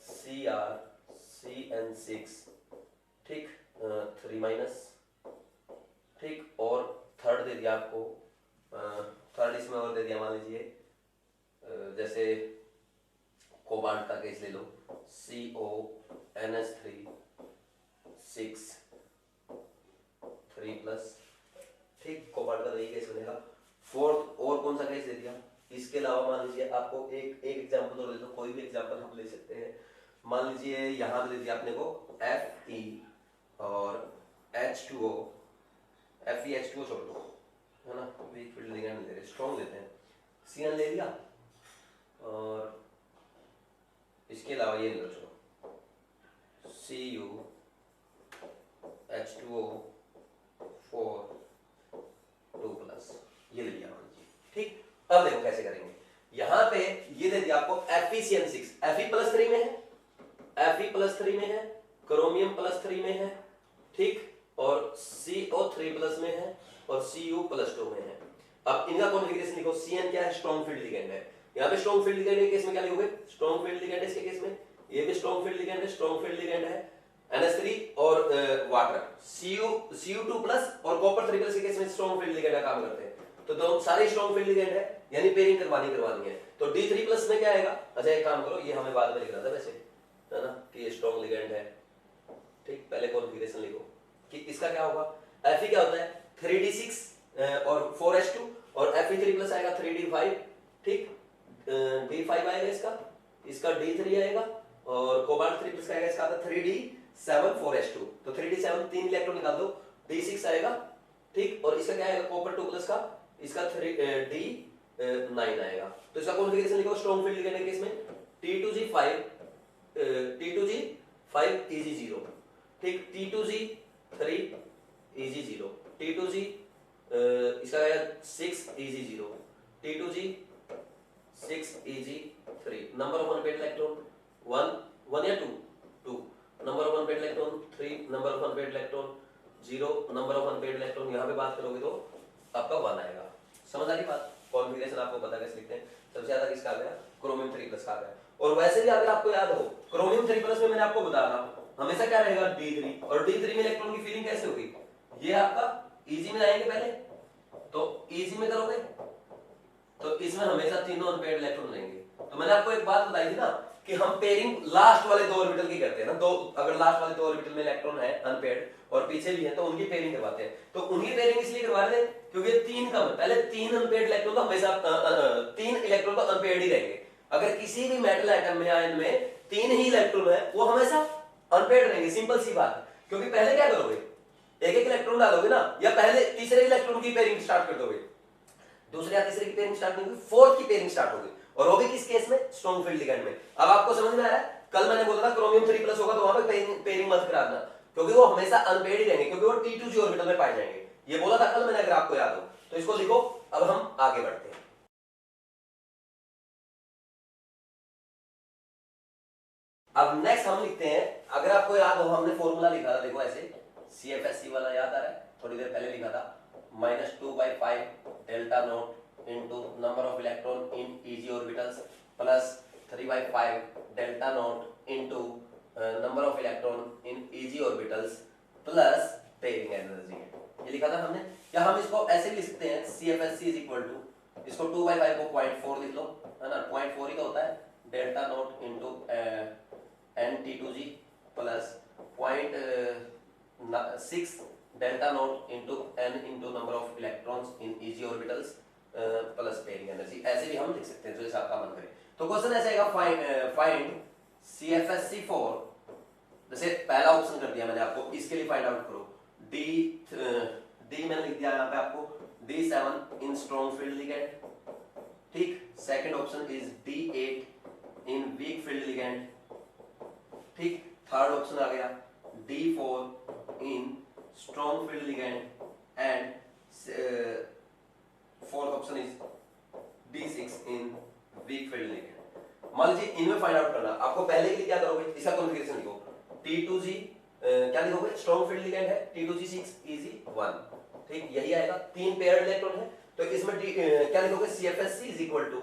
CrCN6, ठीक, 3-, ठीक। और थर्ड दे दिया आपको, थर्ड इसमें और दे दिया, मान लीजिए जैसे कोबाल्ट का केस ले लो, CONS3 6 3+, ठीक। कोबाल्ट का तो यही केस बनेगा। फोर्थ और कौन सा केस दे दिया? इसके अलावा मान लीजिए आपको एक एग्जांपल और ले लो, कोई भी एग्जांपल हम ले सकते हैं। मान लीजिए यहां पे दे दिया आपने को Fe और H2O, FeH2O छोड़ दो, है ना, वीक फील्ड लिगेंड ले रहे, स्ट्रॉन्ग लेते हैं। Cn ले लिया, और इसके अलावा ये लो चलो CuH2O4 2+, ये ले लिया मान लीजिए। ठीक, अब देखो कैसे करेंगे। यहां पे ये दे दिया आपको FeCN6, Fe+3 में है, Fe+3 में है, क्रोमियम+3 में है, ठीक, और CO3+ में है और Cu+2 में है। अब इनका कॉन्फ़िगरेशन लिखो। Cn क्या है? स्ट्रॉन्ग फील्ड लिगेंड है। यहाँ पे स्ट्रॉन्ग फील्ड लिगेंड के केस में क्या लिखोगे? स्ट्रॉन्ग फील्ड लिगेंड इसके केस में, ये भी स्ट्रॉन्ग फील्ड लिगेंड है, स्ट्रॉन्ग फील्ड लिगेंड है। NH3 और वाटर, Cu2+ और कॉपर 3+ के केस में स्ट्रॉन्ग फील्ड लिगेंड का काम करते हैं। तो दो सारे स्ट्रॉन्ग फील्ड लिगेंड है, यानी पेयरिंग करवानी है। तो D3+ में क्या आएगा? अच्छा एक काम करो, ये हमें बाद में लिखना था वैसे, है ना, कि ये स्ट्रॉन्ग लिगेंड है। ठीक, पहले कॉन्फ़िगरेशन लिखो कि इसका क्या होगा। Fe क्या होता है? 3D6 और 4H2 और Fe3+ आएगा 3D5। ठीक, D5 आएगा इसका D3 आएगा और कोबाल्ट 3+ का आएगा इसका 3D7 4H2। तो 3D7 3 इलेक्ट्रॉन निकाल दो, D6 आएगा। ठीक, और इसका क्या आएगा? कॉपर 2+ का, इसका D9 आएगा। तो इसका कॉन्फ़िगरेशन लिखो स्ट्रॉन्ग फील्ड लिगेंड के केस में T2G5 Eg0। ठीक, T2G3 Eg0, T2G इसका आएगा 6 Eg0, T2G6 Eg3। Number of unpaired electron 1 या 2, number of unpaired electron 3, number of unpaired electron 0, number of unpaired electron यहाँ पे बात करोगे तो आपका 1 आएगा। समझ आ रही बात? कॉन्फ़िगरेशन आपको पता कैसे लिखते हैं। सबसे ज्यादा किसका आ गया? क्रोमियम 3+ का आ गया। और वैसे भी अगर आपको याद हो, क्रोमियम 3+ में मैंने आपको बताया हमेशा क्या रहेगा? D3, और D3 में इलेक्ट्रॉन की फीलिंग कैसे होगी? ये आपका Eg में आएंगे पहले, तो Eg में करोगे तो इसमें हमेशा तीनों अनपेयर्ड इलेक्ट्रॉन रहेंगे। तो मैंने आपको एक बात बताई थी ना कि हम पेयरिंग लास्ट वाले 2 ऑर्बिटल की करते हैं ना। अगर लास्ट वाले 2 ऑर्बिटल में इलेक्ट्रॉन है अनपेयर्ड और पीछे भी है तो उनकी पेयरिंग करवाते हैं। तो उनकी पेयरिंग इसलिए करवा रहे हैं क्योंकि 3 कम है, पहले 3 अनपेयर्ड इलेक्ट्रॉन तो हमेशा 3 इलेक्ट्रॉन तो अनपेयर्ड ही रहेंगे। अगर किसी भी मेटल आइटम में आयन में 3 ही इलेक्ट्रॉन है वो हमेशा अनपेयर्ड रहेंगे। सिंपल सी बात, क्योंकि पहले क्या करोगे? एक इलेक्ट्रॉन डालोगे ना, या पहले तीसरे इलेक्ट्रॉन की पेयरिंग स्टार्ट कर दोगे, दूसरे या तीसरे की पेयरिंग स्टार्ट नहीं होगी, फोर्थ की पेयरिंग स्टार्ट होगी, और होगी किस केस में? स्ट्रॉन्ग फील्ड लिगेंड में। अब आपको समझ में आ रहा है? कल मैंने बोला था क्रोमियम 3+ होगा तो वहां पे पेयरिंग मत कराना, क्योंकि वो हमेशा अनपेयर्ड ही रहेंगे, क्योंकि वो T2G ऑर्बिटल में पाए जाएंगे। ये बोला था कल मैंने, अगर आपको याद हो तो इसको लिखो। अब हम आगे बढ़ते हैं। अब नेक्स्ट हम लिखते हैं, अगर आपको याद हो हमने फॉर्मूला लिखा था, देखो ऐसे CFSC वाला याद आ रहा है? थोड़ी देर पहले लिखा था, -2/5 delta not into number of electron in Eg orbitals plus 3/5 delta not into number of electron in Eg orbitals plus pairing energy. ये लिखा था हमने। या हम इसको ऐसे लिख सकते हैं, CFSC इज इक्वल टू, इसको 2/5 को 0.4 लिख लो, है ना? 0.4 ही का होता है, delta not into N-T2G plus 0.6 delta not into N into number of electrons in Eg orbitals plus pairing energy. ऐसे भी हम लिख सकते हैं, जो जैसा आपका मन करे। तो क्वेश्चन ऐसे आएगा, फाइंड CFSC4। जैसे पहला ऑप्शन कर दिया मैंने आपको, इसके लिए फाइंड आउट करो D मैंने लिख दिया यहाँ पे आपको D7 in strong field ligand. ठीक, second option is D8 in weak field ligand. ठीक, थर्ड ऑप्शन आ गया D4 in strong field ligand and fourth option is D6 in weak field ligand. मान लीजिए इनमें फाइंड आउट करना। आपको पहले के लिए क्या करोगे? इसका कॉन्फ़िगरेशन लिखो। T2G क्या लिखोगे? स्ट्रॉन्ग फील्ड लिगेंड है, T2G6 Eg1। ठीक, यही आएगा। 3 पेयर्ड इलेक्ट्रॉन है, तो इसमें क्या लिखोगे? CFSC is equal to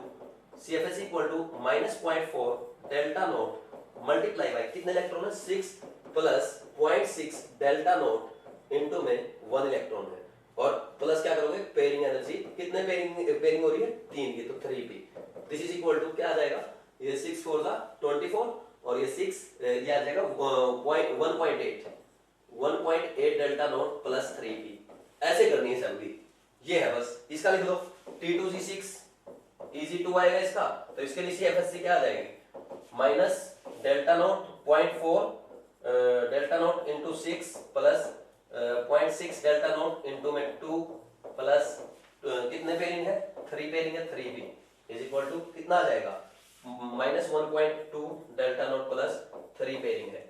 -0.4 delta naught multiply by कितने इलेक्ट्रॉन है? 6 प्लस 0.6 डेल्टा नॉट इनटू में 1 इलेक्ट्रॉन है, और प्लस क्या करोगे? Pairing energy. कितने पेयरिंग हो रही है? 3 की, तो 3p। This is equal to क्या आ जाएगा? ये 6 4 24 और ये 6 ये आ जाएगा 1.8 डेल्टा नॉट प्लस 3p। ऐसे करनी है सभी। ये है बस, इसका लिख लो। T2G6 Eg2 आएगा इसका, तो इसके लिए CFSC क्या आ जाएगी? Minus delta not 0.4 delta not into 6 plus 0.6 delta not into में 2 प्लस कितने पेयरिंग है? 3 पेयरिंग है, 3p इज इक्वल टू कितना आ जाएगा? -1.2 डेल्टा नॉट प्लस 3 पेयरिंग है।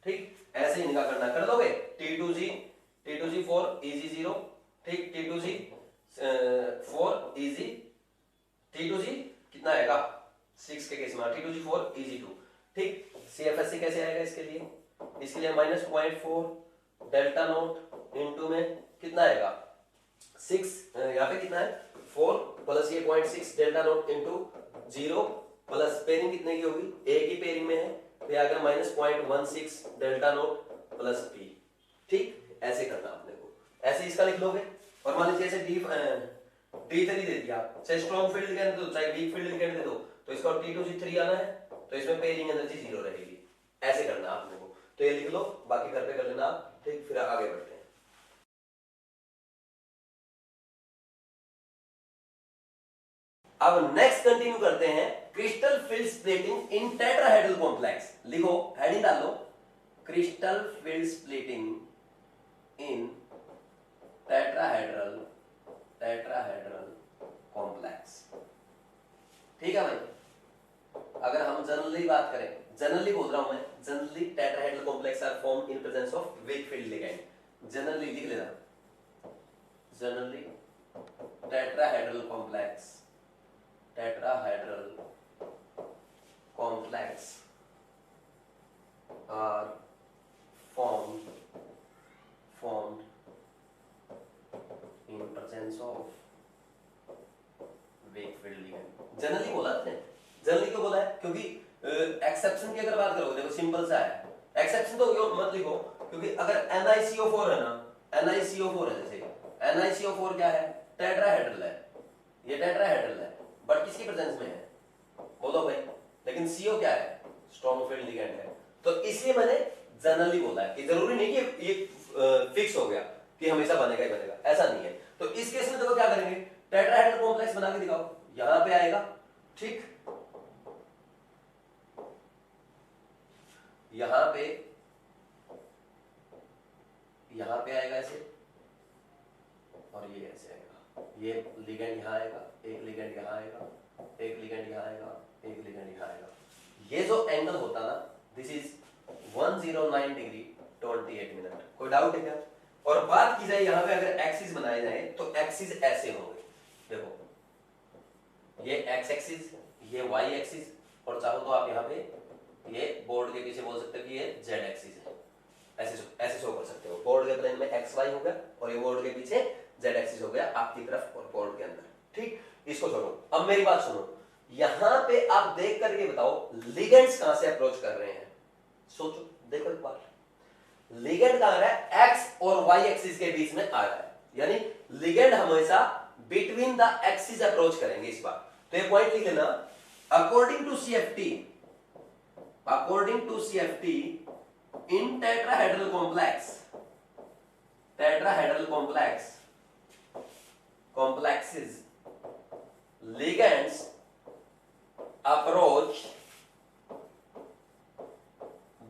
ठीक, ऐसे इनका करना कर लोगे। T2G 4 इजी 0, ठीक, T2G 4 इजी, T2G कितना आएगा 6 के केस में, T2G 4 इजी 2, ठीक। CFSC कैसे आएगा इसके लिए, इसके लिए -0.4 डेल्टा नोट इनटू में कितना आएगा 6, यहाँ पे कितना है 4 प्लस ये 0.6 delta note into 0 plus pairing कितने की होगी, एक ही पेयरिंग में है तो ये आ गया -0.16 डेल्टा नोट प्लस P, ठीक। ऐसे करना आपने को, ऐसे इसका लिख लोगे। और मान लीजिए ऐसे D3 दे दिया, चाहे स्ट्रॉन्ग फील्ड कहने दो चाहे वीक फील्ड कहने दो, तो इसका T2G3 आना है तो इसमें पेयरिंग एनर्जी 0 रहेगी। ऐसे करना आपने को, तो ये लिख लो, बाकी घर पे कर लेना आप, ठीक। फिर आगे बढ़ते हैं। अब नेक्स्ट कंटिन्यू करते हैं, crystal field splitting in tetrahedral complex. लिखो, हेडिंग डाल लो, crystal field splitting in tetrahedral complex, ठीक है भाई। अगर हम जनरली बात करें, जनरली बोल रहा हूं मैं, generally tetrahedral complex are formed in presence of weak field ligand. Generally लिख लेना, generally tetrahedral complex are formed in presence of weak field ligand। Generally बोला आपने, जनरली क्यों बोला है, क्योंकि एक्सेप्शन की अगर बात करोगे, देखो सिंपल सा है, एक्सेप्शन तो क्यों मत लिखो, क्योंकि अगर NiCO4 है ना, NiCO4 है, जैसे NiCO4 क्या है, टेट्राहेड्रल है, ये टेट्राहेड्रल है, बट किसकी प्रेजेंस में है, बोलो भाई। लेकिन CO क्या है, स्ट्रॉन्ग फील्ड लिगैंड है, तो इसलिए मैंने जनरली बोला है कि जरूरी नहीं कि ये फिक्स हो गया कि हमेशा बनेगा ही बनेगा, ऐसा नहीं है। तो इस केस में देखो क्या करेंगे, टेट्राहेड्रल कॉम्प्लेक्स बना के दिखाओ, यहां पे आएगा, ठीक, यहां पे आएगा ऐसे, और ये ऐसे आएगा, ये लिगैंड यहां आएगा, एक लिगैंड यहां आएगा, एक लिगैंड यहां आएगा, एक लिगैंड यहां आएगा। ये जो एंगल होता ना, दिस इज 109 डिग्री 28 मिनट। कोई डाउट है क्या? और बात की जाए यहाँ पे अगर एक्सिस बनाए जाए तो एक्सिस ऐसे होंगे, देखो ये एक्स एक्सिस, ये वाई एक्सिस, और चाहो तो आप यहाँ पे ये बोर्ड के पीछे बोल सकते हो कि ये जेड एक्सिस है, ऐसे शो कर सकते हो। बोर्ड के प्लेन में एक्स वाई हो गया और ये बोर्ड के पीछे जेड एक्सिस हो गया आपकी तरफ और बोर्ड के अंदर, ठीक। इसको छोड़ो, अब मेरी बात सुनो, यहां पे आप देख करके बताओ लिगेंड्स कहां से अप्रोच कर रहे हैं, सोचो, देखो एक बार, लिगेंड कहां आ रहा है, एक्स और वाई एक्सिस के बीच में आ रहा है, यानी लिगेंड हमेशा बिटवीन द एक्सिस अप्रोच करेंगे इस बार। तो ये पॉइंट लिख लेना, according to CFT in tetrahedral complexes ligands approach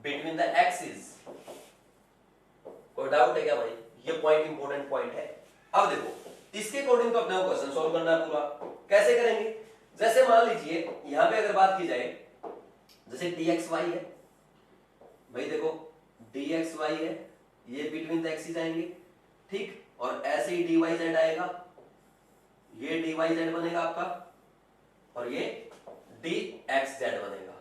between the axes। कोई डाउट है क्या भाई? ये पॉइंट इंपॉर्टेंट पॉइंट है। अब देखो इसके अकॉर्डिंग तो अपने क्वेश्चन सॉल्व करना है पूरा। कैसे करेंगे? जैसे मान लीजिए यहां पे अगर बात की जाए, जैसे dxy है भाई, देखो dxy है, ये बिटवीन द एक्सिस आएंगे, ठीक, और ऐसे ही dyz आएगा, ये dyz बनेगा आपका, और ये dxz बनेगा,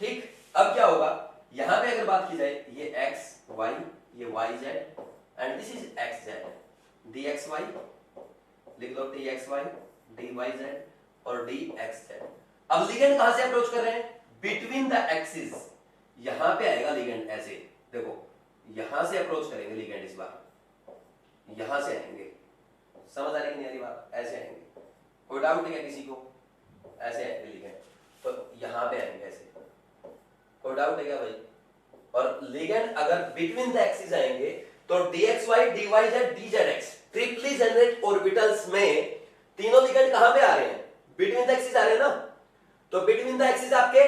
ठीक। अब क्या होगा, यहां पे अगर बात की जाए, ये x y, ये yz and this is xz, dxy लिख लो, dxy dyz और dxz। अब लिगेंड कहां से अप्रोच कर रहे हैं, बिटवीन द एक्सिस, यहां पे आएगा लिगेंड, ऐसे देखो यहां से अप्रोच करेंगे लिगेंड, इस बार यहां से आएंगे, समझ आ रही कि नहीं आ रही बात, ऐसे आएंगे। कोई डाउट है क्या किसी को? ऐसे आएंगे लिगेंड, तो यहां पे आएंगे ऐसे, कोई डाउट है क्या भाई? और लिगेंड अगर बिटवीन द एक्सिस आएंगे तो dxy dyz dzx triply generate orbitals में तीनों लिगेंड कहां पे आ रहे हैं, बिटवीन द एक्सिस आ रहे हैं ना। तो बिटवीन द एक्सिस आपके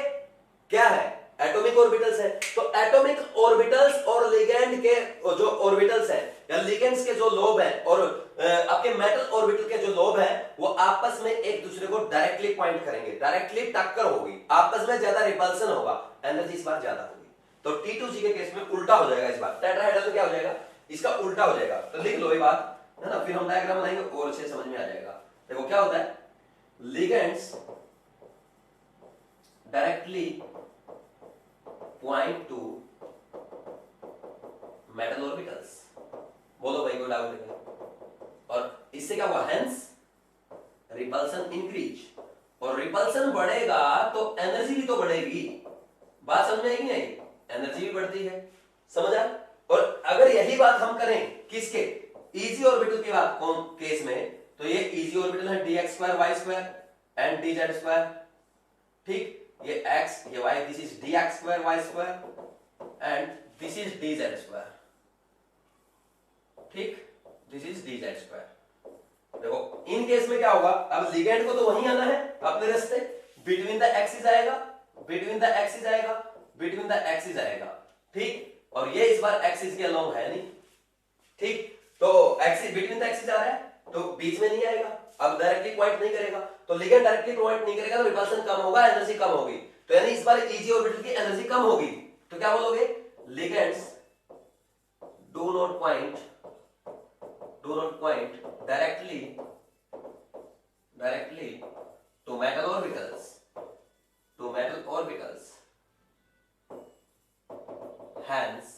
क्या है, एटॉमिक ऑर्बिटल्स है, तो एटॉमिक ऑर्बिटल्स और लिगेंड लिगेंड के जो ऑर्बिटल्स हैं या लिगेंड्स के जो लोब हैं और आपके मेटल ऑर्बिटल के जो लोब हैं वो आपस में एक दूसरे को डायरेक्टली पॉइंट करेंगे, डायरेक्टली टक्कर होगी, आपस में ज्यादा रिपल्सन होगा, एनर्जी इस बार ज्यादा होगी। तो T2G के केस में उल्टा हो जाएगा, इस बार टेट्राहेड्रल में क्या हो जाएगा, इसका उल्टा हो जाएगा। तो लिख लो ये बात, है ना, फिर हम डायग्राम बनाएंगे और अच्छे समझ में आ जाएगा। देखो क्या होता है, ligands directly point two metal orbitals. बोलो भाई कोई डाउट है? और इससे क्या हुआ, हेंस रिपल्सन इंक्रीज, और रिपल्सन बढ़ेगा तो एनर्जी भी तो बढ़ेगी। बात समझ में आएगी नहीं? एनर्जी भी बढ़ती है, समझ आ? और अगर यही बात हम करें किसके, इजी ऑर्बिटल के बात कौन केस में, तो ये इजी ऑर्बिटल है dx² y² एंड dz², ठीक, ये x ये y, this is dx² y² and this is dz², ठीक, दिस इज dz²। देखो इन केस में क्या होगा, अब लिगेंड को तो वहीं आना है अपने रास्ते, बिटवीन द एक्सिस आएगा, बिटवीन द एक्सिस आएगा, बिटवीन द एक्सिस आएगा, ठीक, और ये इस बार एक्सिस के अलोंग है नहीं, ठीक, तो एक्सिस बिटवीन द एक्सिस आ रहा है तो बीच में नहीं आएगा, अब डायरेक्टली पॉइंट नहीं करेगा, तो लिगेंड डायरेक्टली पॉइंट नहीं करेगा तो रिपल्सन कम होगा, एनर्जी कम होगी, तो यानी इस बार इजी ऑर्बिटल की एनर्जी कम होगी। तो क्या बोलोगे, ligands do not point directly to metal orbitals, hence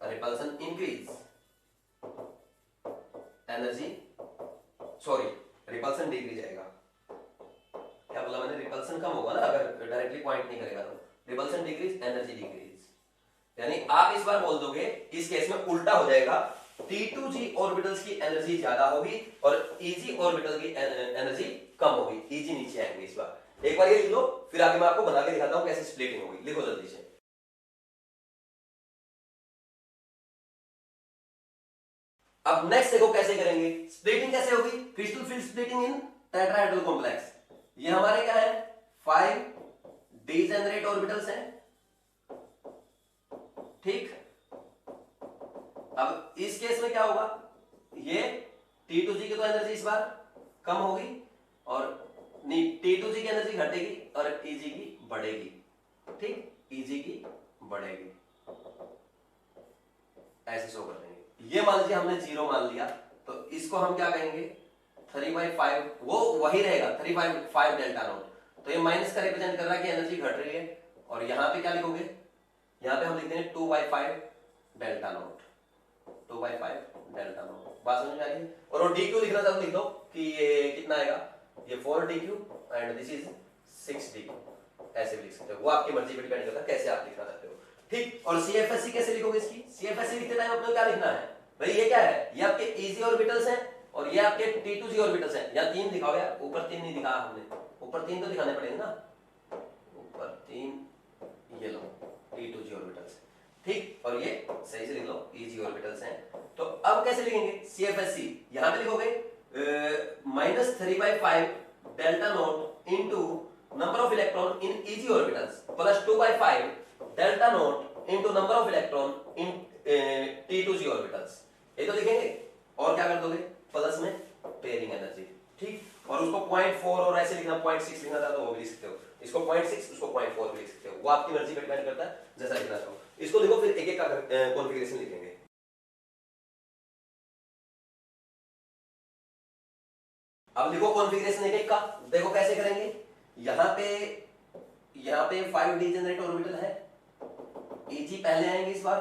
repulsion increase, energy repulsion decrease आएगा। क्या बोला मैंने, रिपल्सन कम होगा ना अगर डायरेक्टली पॉइंट नहीं करेगा तो, रिपल्सन डिक्रीज, एनर्जी डिक्रीज, यानी आप इस बार बोल दोगे इस केस में उल्टा हो जाएगा, T2G ऑर्बिटल्स की एनर्जी ज्यादा होगी और EG ऑर्बिटल की एनर्जी कम होगी, EG नीचे आएंगे इस बार। एक बार ये लिख लो, फिर आगे मैं आपको बना के दिखाता हूं कैसे स्प्लिटिंग होगी, लिखो जल्दी से। अब नेक्स्ट देखो कैसे करेंगे स्प्लिटिंग, कैसे होगी, crystal field splitting in tetrahedral complex. ये हमारे क्या है, 5 डीजेनरेट ऑर्बिटल्स हैं, ठीक। अब इस केस में क्या होगा, ये T2G की तो एनर्जी इस बार कम होगी और नहीं, T2G की एनर्जी घटेगी और EG की बढ़ेगी, ठीक, EG की बढ़ेगी, ऐसे शो कर देंगे। ये मान लीजिए हमने 0 मान लिया, तो इसको हम क्या कहेंगे, 3/5, वो वही रहेगा 3/5 डेल्टा नॉट, तो ये माइनस का रिप्रेजेंट कर रहा है कि एनर्जी घट रही है, और यहां पे क्या लिखोगे, यहां पे हम लिखते हैं 2/5 डेल्टा नॉट, 2/5 डेल्टा नॉट। बात समझ में आ रही है? और वो dq लिखना था तो लिख दो कि ये कितना आएगा, ये 4dq and this is 6dq, ऐसे भी लिख सकते हो, वो आपकी मर्जी पे डिपेंड करता है कैसे आप लिखना चाहते हो, ठीक। और CFSE कैसे लिखोगे, इसकी CFSE लिखते टाइम अपने क्या लिखना है भाई, ये क्या है, ये आपके इजी ऑर्बिटल्स हैं और ये आपके T2G ऑर्बिटल्स हैं, या 3 दिखाओ यार, ऊपर 3 नहीं दिखाया हमने, ऊपर 3 तो दिखाने पड़ेंगे ना, ऊपर 3 ये लो T2G ऑर्बिटल्स, ठीक, और ये सही से लिख लो EG ऑर्बिटल्स हैं। तो अब कैसे लिखेंगे CFSE, यहां पे लिखोगे -3/5 delta not into number of electron in EG orbitals plus 2/5 delta not into number of electron in T2G orbitals, ये तो लिखेंगे, और क्या कर दोगे प्लस में पेयरिंग एनर्जी, ठीक, और उसको 0.4 और ऐसे लिखना 0.6 लिखना था तो वो भी लिख सकते हो, इसको 0.6 उसको 0.4 भी लिख सकते हो, वो आपकी मर्जी पे डिपेंड करता है जैसा लिखना चाहो। इसको लिखो, फिर एक एक का कॉन्फ़िगरेशन लिखेंगे। अब लिखो कॉन्फ़िगरेशन एक एक का, देखो कैसे करेंगे। यहां पे 5 डीजेनरेट ऑर्बिटल है, EG पहले आएंगे इस बार,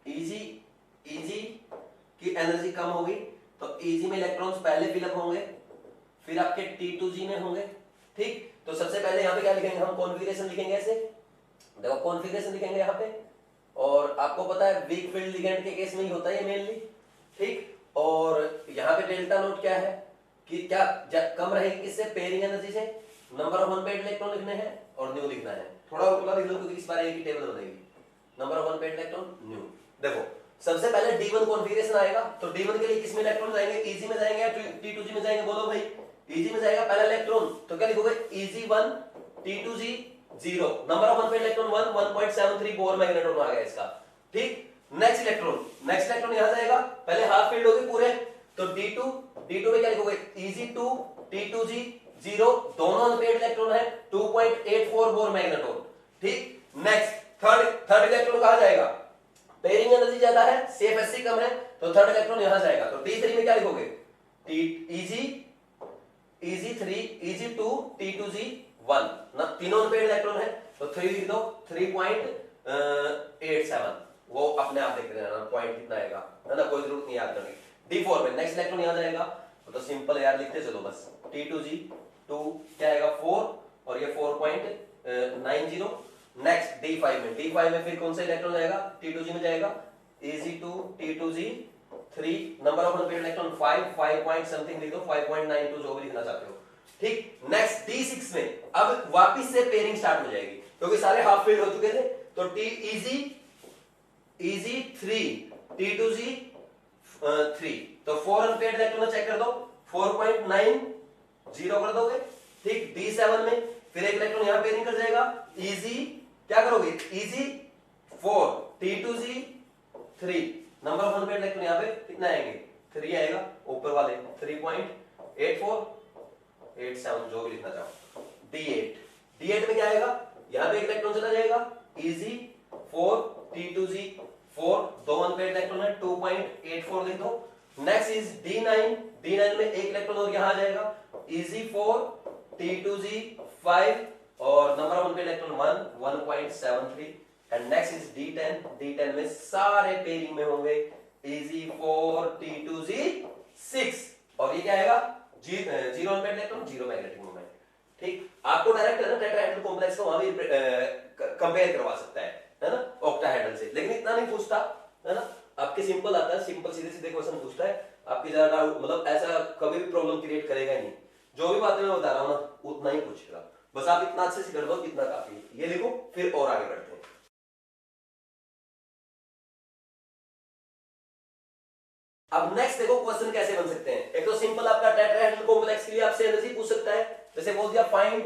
EG की एनर्जी कम होगी तो EG में इलेक्ट्रॉन्स पहले फिलअप होंगे, फिर आपके T2G में होंगे, ठीक। तो सबसे पहले यहां पे क्या लिखेंगे हम, कॉन्फ़िगरेशन लिखेंगे ऐसे, देखो कॉन्फ़िगरेशन लिखेंगे यहां पे, और आपको पता है वीक फील्ड लिगेंड के केस में ही होता है ये मेनली, ठीक। और यहां पे डेल्टा नोट क्या है कि क्या कम रहेगी किससे, पेयरिंग एनर्जी से, नंबर ऑफ अनपेयर्ड इलेक्ट्रॉन लिखने हैं और न्यू लिखना है, थोड़ा रुकना लिख लो क्योंकि इस बार एक ही टेबल बनेगी, number of unpaired electron new. देखो सबसे पहले D1 कॉन्फ़िगरेशन आएगा, तो D1 के लिए किसमें इलेक्ट्रॉन जाएंगे, EG में जाएंगे या T2G में जाएंगे, बोलो भाई, EG में जाएगा पहला इलेक्ट्रॉन, तो क्या लिखोगे EG1 T2G 0, number of unpaired electron 1, 1.73 Bohr magnetron आ गया इसका। ठीक, नेक्स्ट इलेक्ट्रॉन यहां जाएगा, पहले हाफ फील्ड होगी पूरे, तो D2 में क्या लिखोगे, Eg2 T2g 0, दोनों अनपेयर्ड इलेक्ट्रॉन है, 2.84 बोर मैग्नेट्रॉन। ठीक, नेक्स्ट थर्ड इलेक्ट्रॉन कहां जाएगा, पेयरिंग एनर्जी ज्यादा है, CFSC कम है, तो थर्ड इलेक्ट्रॉन यहां जाएगा, तो D3 में क्या लिखोगे, Eg3 Eg2 T2g1, ना तीनों अनपेयर्ड इलेक्ट्रॉन है, तो 3 लिख दो, 3.87, वो अपने आप देख लेना पॉइंट कितना आएगा, है ना, कोई जरूरत नहीं याद करने की। D4 में नेक्स्ट इलेक्ट्रॉन यहां जाएगा, तो सिंपल यार लिखते चलो बस, T2g2 क्या आएगा 4, और ये 4.90। नेक्स्ट D5 में फिर कौन सा इलेक्ट्रॉन जाएगा, T2g में जाएगा, Eg2 T2g3, number of unpaired electron 5 point something लिख दो, 5.92 जो भी लिखना चाहते हो। ठीक, नेक्स्ट D6 में अब वापिस से पेयरिंग स्टार्ट हो जाएगी, क्योंकि सारे हाफ फील्ड हो चुके थे, तो Eg3 T2g3, तो 4 अनपेयर्ड इलेक्ट्रॉन चेक कर दो, 4.90 कर दोगे। ठीक, D7 में फिर एक इलेक्ट्रॉन यहां पेयरिंग कर जाएगा, क्या करोगे, Eg4 T2g3, number of unpaired electron यहां पे कितना आएंगे, 3 आएगा, ऊपर वाले 3.84 जो भी लिखना चाहो। D8 में क्या आएगा, यहां पे एक इलेक्ट्रॉन चला जाएगा, Eg4 T2g4, दो अनपेयर्ड इलेक्ट्रॉन है, 2.84 लिख दो। नेक्स्ट इज D9 में एक इलेक्ट्रॉन और यहां आ जाएगा, Eg4 T2g5, और number of unpaired electron 1.73। And next is D10 में सारे पेयरिंग में होंगे, Eg4 T2g6, और ये क्या आएगा, 0 अनपेयर्ड इलेक्ट्रॉन, 0 मैग्नेटिक मोमेंट। ठीक, आपको डायरेक्ट है ना टेट्राहेड्रल कॉम्प्लेक्स को वहां भी कंपेयर करवा सकता है ना, ऑक्टाहेड्रल से, लेकिन इतना नहीं पूछता, है ना, आपके सिंपल आता है, सिंपल सीधे क्वेश्चन पूछता है, आपकी ज्यादा मतलब ऐसा कभी भी प्रॉब्लम क्रिएट करेगा ही नहीं, जो भी बातें मैं बता रहा हूं ना उतना ही पूछेगा, बस आप इतना अच्छे से कर दो कितना काफी है, ये लिखो, फिर और आगे बढ़ते हैं। अब नेक्स्ट देखो क्वेश्चन कैसे बन सकते हैं, एक तो सिंपल आपका टेट्राहेड्रल कॉम्प्लेक्स के लिए आपसे एनर्जी पूछ सकता है, जैसे बोल दिया find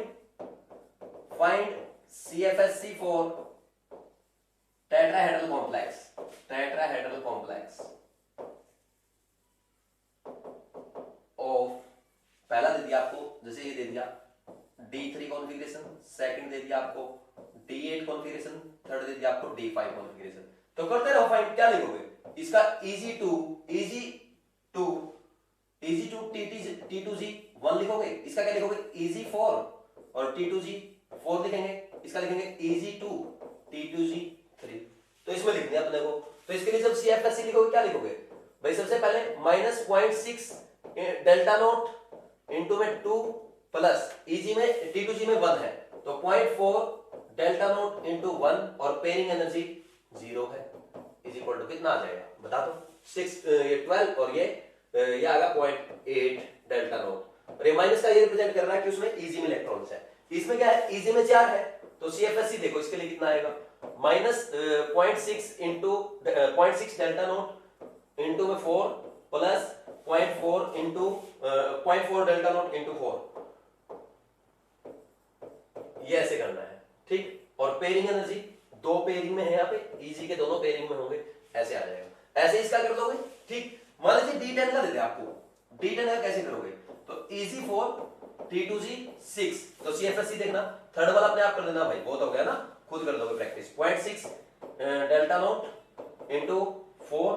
CFSC for tetrahedral complex of, पहला दे दिया आपको, जैसे ये दे दिया D3 कॉन्फ़िगरेशन, सेकंड दे दिया आपको D8 कॉन्फ़िगरेशन, थर्ड दे दिया आपको D5 कॉन्फ़िगरेशन, तो करते रहो फाइंड। क्या लिखोगे, इसका Eg2 T2g1 लिखोगे, इसका क्या लिखोगे Eg4, और T2g4 लिखेंगे, इसका लिखेंगे Eg2 T2g3, तो इसमें लिखने अपने को, तो इसके लिए जब CFSC लिखोगे क्या लिखोगे भाई, सबसे पहले -0.6 डेल्टा नोट इंटू में 2 प्लस Eg में T2g में 1 है, तो 0.4 डेल्टा नोट इंटू 1, और पेयरिंग एनर्जी 0 है, इज इक्वल टू कितना आ जाएगा बता दो, 12, और ये आ गया 0.8 डेल्टा नोट, और ये माइनस का ये रिप्रेजेंट कर रहा है कि उसमें Eg में इलेक्ट्रॉन्स है, इसमें क्या है Eg में 4 है, तो CFSC देखो इसके लिए कितना आएगा, -0.6 डेल्टा नोट इंटू में 4 प्लस 0.4 डेल्टा नोट इंटू 4, ये ऐसे करना है। ठीक, और पेयरिंग एनर्जी दो पेयरिंग में है, यहाँ पे Eg के दोनों पेयरिंग में होंगे, ऐसे आ जाएगा, ऐसे इसका कर दोगे। ठीक, मान लीजिए D10 का देते आपको, D10 का कैसे करोगे, तो Eg4 T2g6, तो CFSC देखना, थर्ड वाला अपने आप कर देना भाई, बहुत हो गया ना, खुद कर दोगे practice, 0.6 delta naught into 4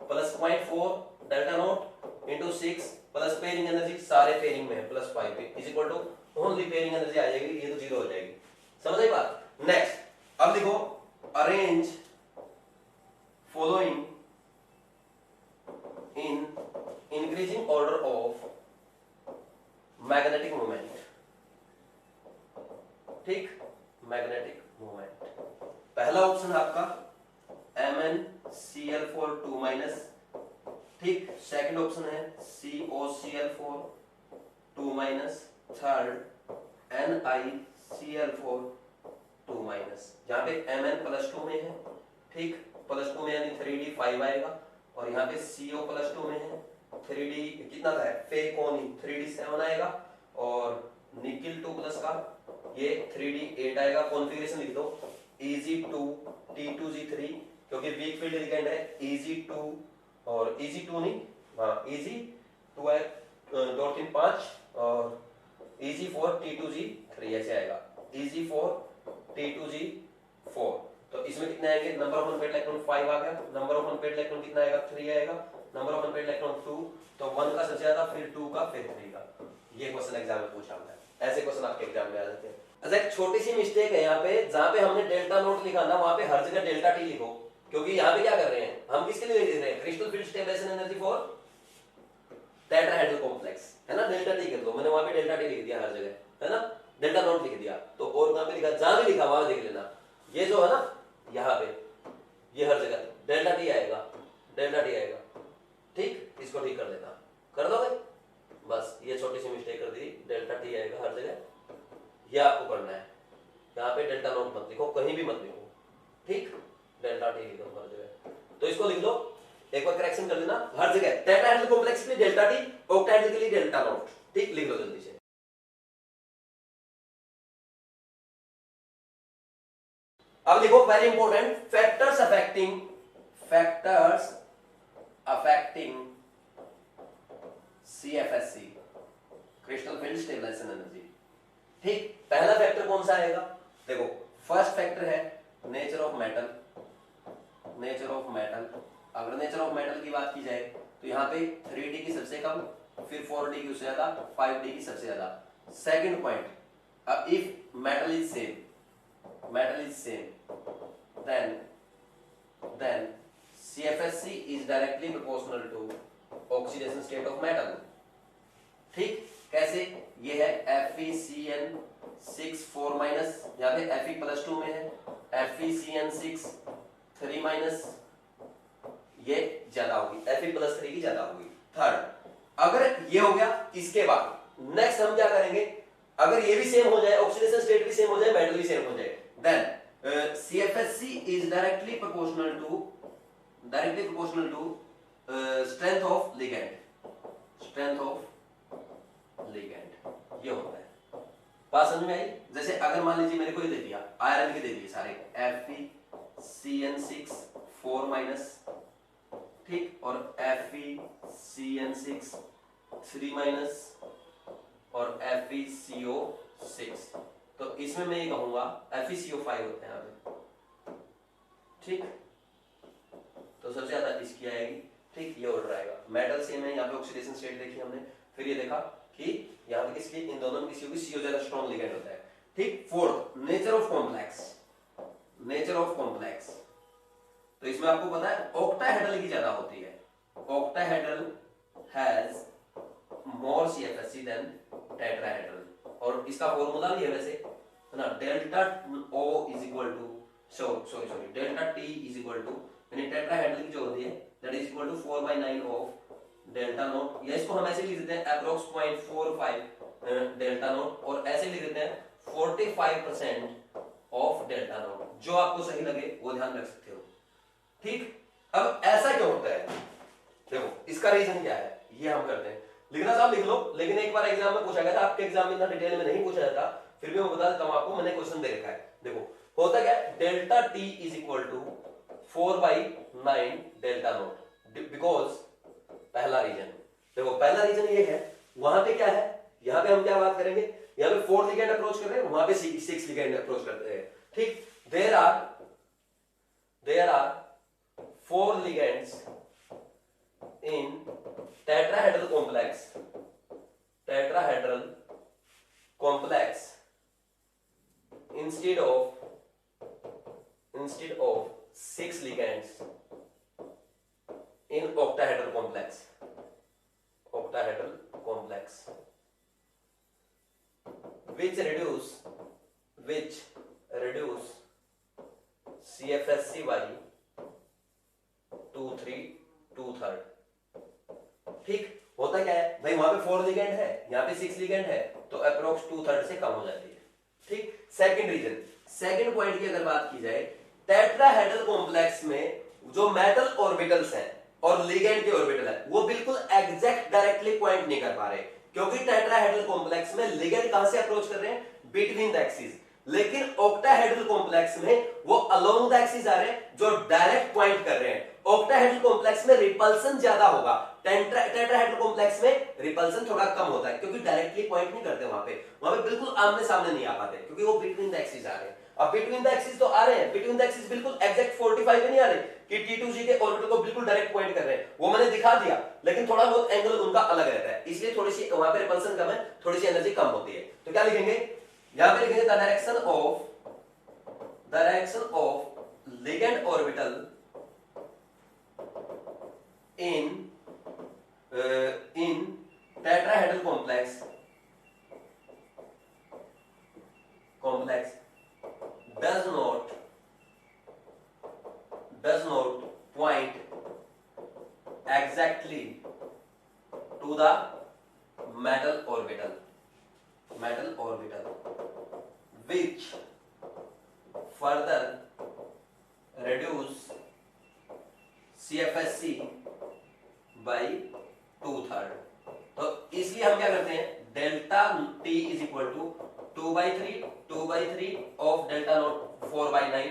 plus 0.4 delta naught into 6 plus pairing energy, सारे पेयरिंग में है, plus 5 is equal to only pairing energy आ जाएगी, ये तो 0 हो जाएगी, समझ आई बात। नेक्स्ट, अब लिखो arrange following in increasing order of magnetic moment. ठीक, मैग्नेटिक मोमेंट, पहला ऑप्शन आपका MnCl4 2-, ठीक, सेकंड ऑप्शन है COCl4 2-, थर्ड NiCl4 2-, जहां पे Mn +2 में है, ठीक, +2 में यानी 3d5 आएगा, और यहाँ पे CO +2 में है, 3d कितना है फेकोनी 3d7 आएगा, और निकिल 2+ का ये 3D8 आएगा। कॉन्फ़िगरेशन लिख दो Eg2 T2G3, क्योंकि वीक फील्ड लिगेंड है। Eg2 और Eg2 नहीं, हाँ Eg2 है 2 3 5 और Eg4 T2G3 ऐसे आएगा। Eg4 T2G4, तो इसमें कितने आएंगे? नंबर ऑफ अनपेड इलेक्ट्रॉन 5 आ गया। नंबर ऑफ अनपेड इलेक्ट्रॉन कितना आएगा? 3 आएगा। नंबर ऑफ अनपेड इलेक्ट्रॉन 2, तो 1 का सबसे ज्यादा, फिर 2 का, फिर 3 का। ये क्वेश्चन एग्जाम में पूछा हमने। ऐसे क्वेश्चन आपके एग्जाम में आ जाते हैं। अच्छा एक छोटी सी मिस्टेक है यहाँ पे, जहां पे हमने डेल्टा नोट लिखा ना, वहां पे हर जगह डेल्टा टी लिखो, क्योंकि यहाँ पे क्या कर रहे हैं हम, किसके लिए लिख रहे हैं? Crystal field stabilization energy for tetrahedral complex, है ना। डेल्टा टी कर दो, मैंने वहां पे डेल्टा टी लिख दिया हर जगह, है ना। डेल्टा नोट लिख दिया, तो और कहां पे लिखा? जहां भी लिखा वहां देख लेना। ये जो है ना यहाँ पे, ये हर जगह डेल्टा टी आएगा, डेल्टा टी आएगा। ठीक, इसको ठीक कर देना, कर दोगे? बस ये छोटी सी मिस्टेक कर दी, डेल्टा टी आएगा हर जगह, ये आपको करना है। यहाँ पे डेल्टा नोट मत लिखो, कहीं भी मत लिखो, ठीक। डेल्टा टी लिखो हर जगह, तो इसको लिख लो। एक बार करेक्शन कर देना, हर जगह टेट्राहेड्रल कॉम्प्लेक्स के लिए डेल्टा टी, ऑक्टाहेड्रल के लिए डेल्टा नोट, ठीक। लिख लो जल्दी से। अब लिखो very important, factors affecting CFSC, crystal field stabilization energy. ठीक, पहला फैक्टर कौन सा आएगा? देखो फर्स्ट फैक्टर है nature of metal. Nature of metal, अगर नेचर ऑफ मेटल की बात की जाए तो यहाँ पे 3D की सबसे कम, फिर 4D की उससे ज्यादा, 5D की सबसे ज्यादा। सेकंड पॉइंट, अब if metal is same then CFSC is directly proportional to oxidation state of metal। ठीक, कैसे? ये है FeCN6 4 माइनस, यहाँ पे Fe+2 में है FeCN6 3 माइनस, ये ज्यादा होगी, Fe+3 की ज्यादा होगी। थर्ड, अगर ये हो गया, इसके बाद नेक्स्ट हम क्या करेंगे? अगर ये भी सेम हो जाए, ऑक्सीडेशन स्टेट भी सेम हो जाए, मेटल भी सेम हो जाए, then CFSC is directly proportional to strength of ligand, ये होता है। बात समझ में आई? जैसे अगर मान लीजिए मेरे को ये दे दिया, आयरन के दे दिए सारे, FeCN6 4 माइनस, ठीक, और FeCN6 3 माइनस और FeCO6, तो इसमें मैं ये कहूंगा FeCO5 होते हैं यहाँ पे, ठीक। तो सबसे ज्यादा इसकी आएगी, ठीक, ये ऑर्डर आएगा। मेटल सेम है, यहाँ पे ऑक्सीडेशन स्टेट देखी हमने, फिर ये देखा कि यहाँ पे किसकी, इन दोनों में किसी को CO ज्यादा स्ट्रॉन्ग लिगेंड होता है, ठीक। फोर्थ, नेचर ऑफ कॉम्प्लेक्स, तो इसमें आपको पता है ऑक्टाहेड्रल की ज्यादा होती है। Octahedral has more CFSC than tetrahedral, और इसका फॉर्मूला भी है वैसे, है ना, delta O is equal to, sorry delta T is equal to, यानी टेट्राहेड्रल की जो होती है that is equal to 4/9 of delta naught, या इसको हम ऐसे लिख देते हैं अप्रोक्स 0.45 डेल्टा नोट, और ऐसे लिख देते हैं 45% ऑफ डेल्टा नोट। जो आपको सही लगे वो ध्यान रख सकते हो, ठीक। अब ऐसा क्यों होता है? देखो इसका रीजन क्या है, ये हम करते हैं। लिखना साहब लिख लो, लेकिन एक बार एग्जाम में पूछा गया था, आपके एग्जाम में इतना डिटेल में नहीं पूछा जाता, फिर भी मैं बता देता हूं आपको, मैंने क्वेश्चन दे रखा है। देखो होता क्या है, delta T is equal to 4/9 delta naught, because पहला रीजन, देखो पहला रीजन ये है, वहां पे क्या है, यहाँ पे हम क्या बात करेंगे, यहाँ पे 4 लिगेंड अप्रोच कर रहे हैं, वहां पे 6 लिगेंड अप्रोच करते हैं, ठीक। There are 4 ligands in tetrahedral complex instead of 6 ligands in octahedral complex, which reduce CFSC by 2/3। ठीक, होता क्या है भाई, वहां पे 4 लिगेंड है, यहाँ पे 6 लिगेंड है, तो अप्रोक्स 2/3 से कम हो जाती है, ठीक। सेकंड रीजन, सेकंड पॉइंट की अगर बात की जाए, टेट्राहेड्रल कॉम्प्लेक्स में जो मेटल ऑर्बिटल्स हैं और लिगेंड के ऑर्बिटल है, वो बिल्कुल एग्जैक्ट डायरेक्टली पॉइंट नहीं कर पा रहे। क्योंकि टेट्राहेड्रल कॉम्प्लेक्स में लिगेंड कहां से अप्रोच कर रहे हैं, बिटवीन द एक्सिस, लेकिन ऑक्टाहेड्रल कॉम्प्लेक्स में वो अलोंग द एक्सिस आ रहे हैं, जो डायरेक्ट पॉइंट कर रहे हैं। ऑक्टाहेड्रल कॉम्प्लेक्स में रिपल्सन ज्यादा होगा, टेट्राहेड्रल कॉम्प्लेक्स में रिपल्सन थोड़ा कम होता है, क्योंकि डायरेक्टली पॉइंट नहीं करते वहां पे बिल्कुल आमने सामने नहीं आ पाते, क्योंकि वो बिटवीन द एक्सिस आ रहे हैं। अब बिटवीन द एक्सिस तो आ रहे हैं, बिटवीन द एक्सिस बिल्कुल एग्जैक्ट 45 पे नहीं आ रहे कि T2G के ऑर्बिटल को बिल्कुल डायरेक्ट पॉइंट कर रहे हैं, वो मैंने दिखा दिया, लेकिन थोड़ा बहुत एंगल उनका अलग रहता है, इसलिए थोड़ी सी वहां पे रिपल्सन कम है, थोड़ी सी एनर्जी कम होती है। तो क्या लिखेंगे, यहां पे लिखेंगे the direction of ligand orbital in tetrahedral complex does not point exactly to the metal orbital which further reduce CFSC by 2/3। तो इसलिए हम क्या करते हैं, delta T is equal to 2/3 of delta naught 4/9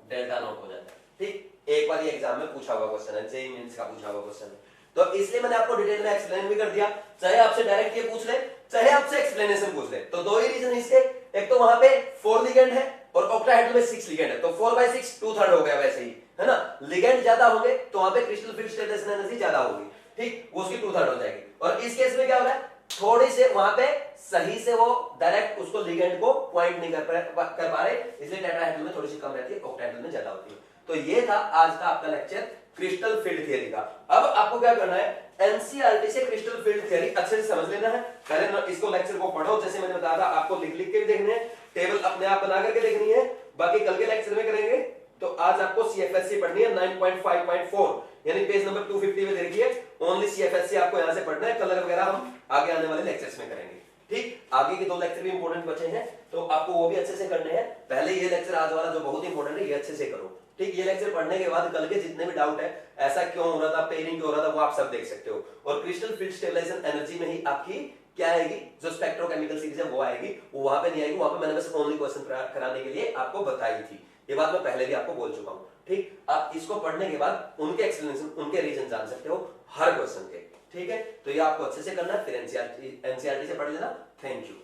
delta naught हो जाता है। ठीक, एक बार ये एग्जाम में पूछा हुआ क्वेश्चन है, जेईई मेंस का पूछा हुआ क्वेश्चन है, तो इसलिए मैंने आपको डिटेल में एक्सप्लेन भी कर दिया, चाहे आपसे डायरेक्ट ये पूछ ले, चाहे आपसे एक्सप्लेनेशन पूछ ले। तो दो ही रीजन इसके, एक तो वहां पे 4 लिगेंड है और ऑक्टाहेड्रल में 6 लिगेंड है, तो 4/6 2/3 हो गया, वैसे ही है ना, लिगेंड ज्यादा होंगे तो वहां पे क्रिस्टल फील्ड स्टेबलाइजेशन एनर्जी ज्यादा होगी, ठीक, वो उसकी 2/3 हो जाएगी। और इस केस में क्या होगा, थोड़ी से वहां पे सही से वो डायरेक्ट उसको लिगेंड को पॉइंट नहीं कर पा रहे, इसलिए टेट्राहेड्रल में थोड़ी सी कम रहती है, ऑक्टाहेड्रल में ज्यादा होती है। तो ये था आज का आपका लेक्चर क्रिस्टल फील्ड थ्योरी का। अब आपको क्या करना है, एनसीईआरटी से क्रिस्टल फील्ड थ्योरी अच्छे से समझ लेना है। पहले इसको लेक्चर को पढ़ो, जैसे मैंने बताया था, आपको लिख लिख के भी देखने हैं, टेबल अपने आप बना करके देखनी है, बाकी कल के लेक्चर में करेंगे। तो आज आपको सीएफएससी पढ़नी है 9.5.4, यानी पेज नंबर 250 में देखिए, ओनली सीएफएससी आपको यहां से पढ़ना है, कलर वगैरह हम आगे आने वाले लेक्चर्स में करेंगे। ठीक, आगे के 2 लेक्चर भी इंपॉर्टेंट बचे हैं, तो आपको वो भी अच्छे से करने हैं। पहले ये लेक्चर आज वाला जो बहुत इंपॉर्टेंट है, ये अच्छे से करो। ठीक, ये लेक्चर पढ़ने के बाद कल के जितने भी डाउट है, ऐसा क्यों हो रहा था, पेयरिंग क्यों हो रहा था, वो आप सब देख सकते हो। और क्रिस्टल फील्ड स्टेबलाइजेशन एनर्जी में ही आपकी क्या आएगी, जो स्पेक्ट्रोकेमिकल सीरीज है वो आएगी, वो वहां पे नहीं आएगी, वहां पे मैंने बस ओनली क्वेश्चन कराने के लिए आपको बताई थी, ये बात मैं पहले भी आपको बोल चुका हूं। ठीक, आप इसको पढ़ने के बाद उनके एक्सप्लेनेशन, उनके रीजन जान सकते हो हर क्वेश्चन के। ठीक है, तो ये आपको अच्छे से करना है, फिर एनसीईआरटी से पढ़ लेना। Thank you.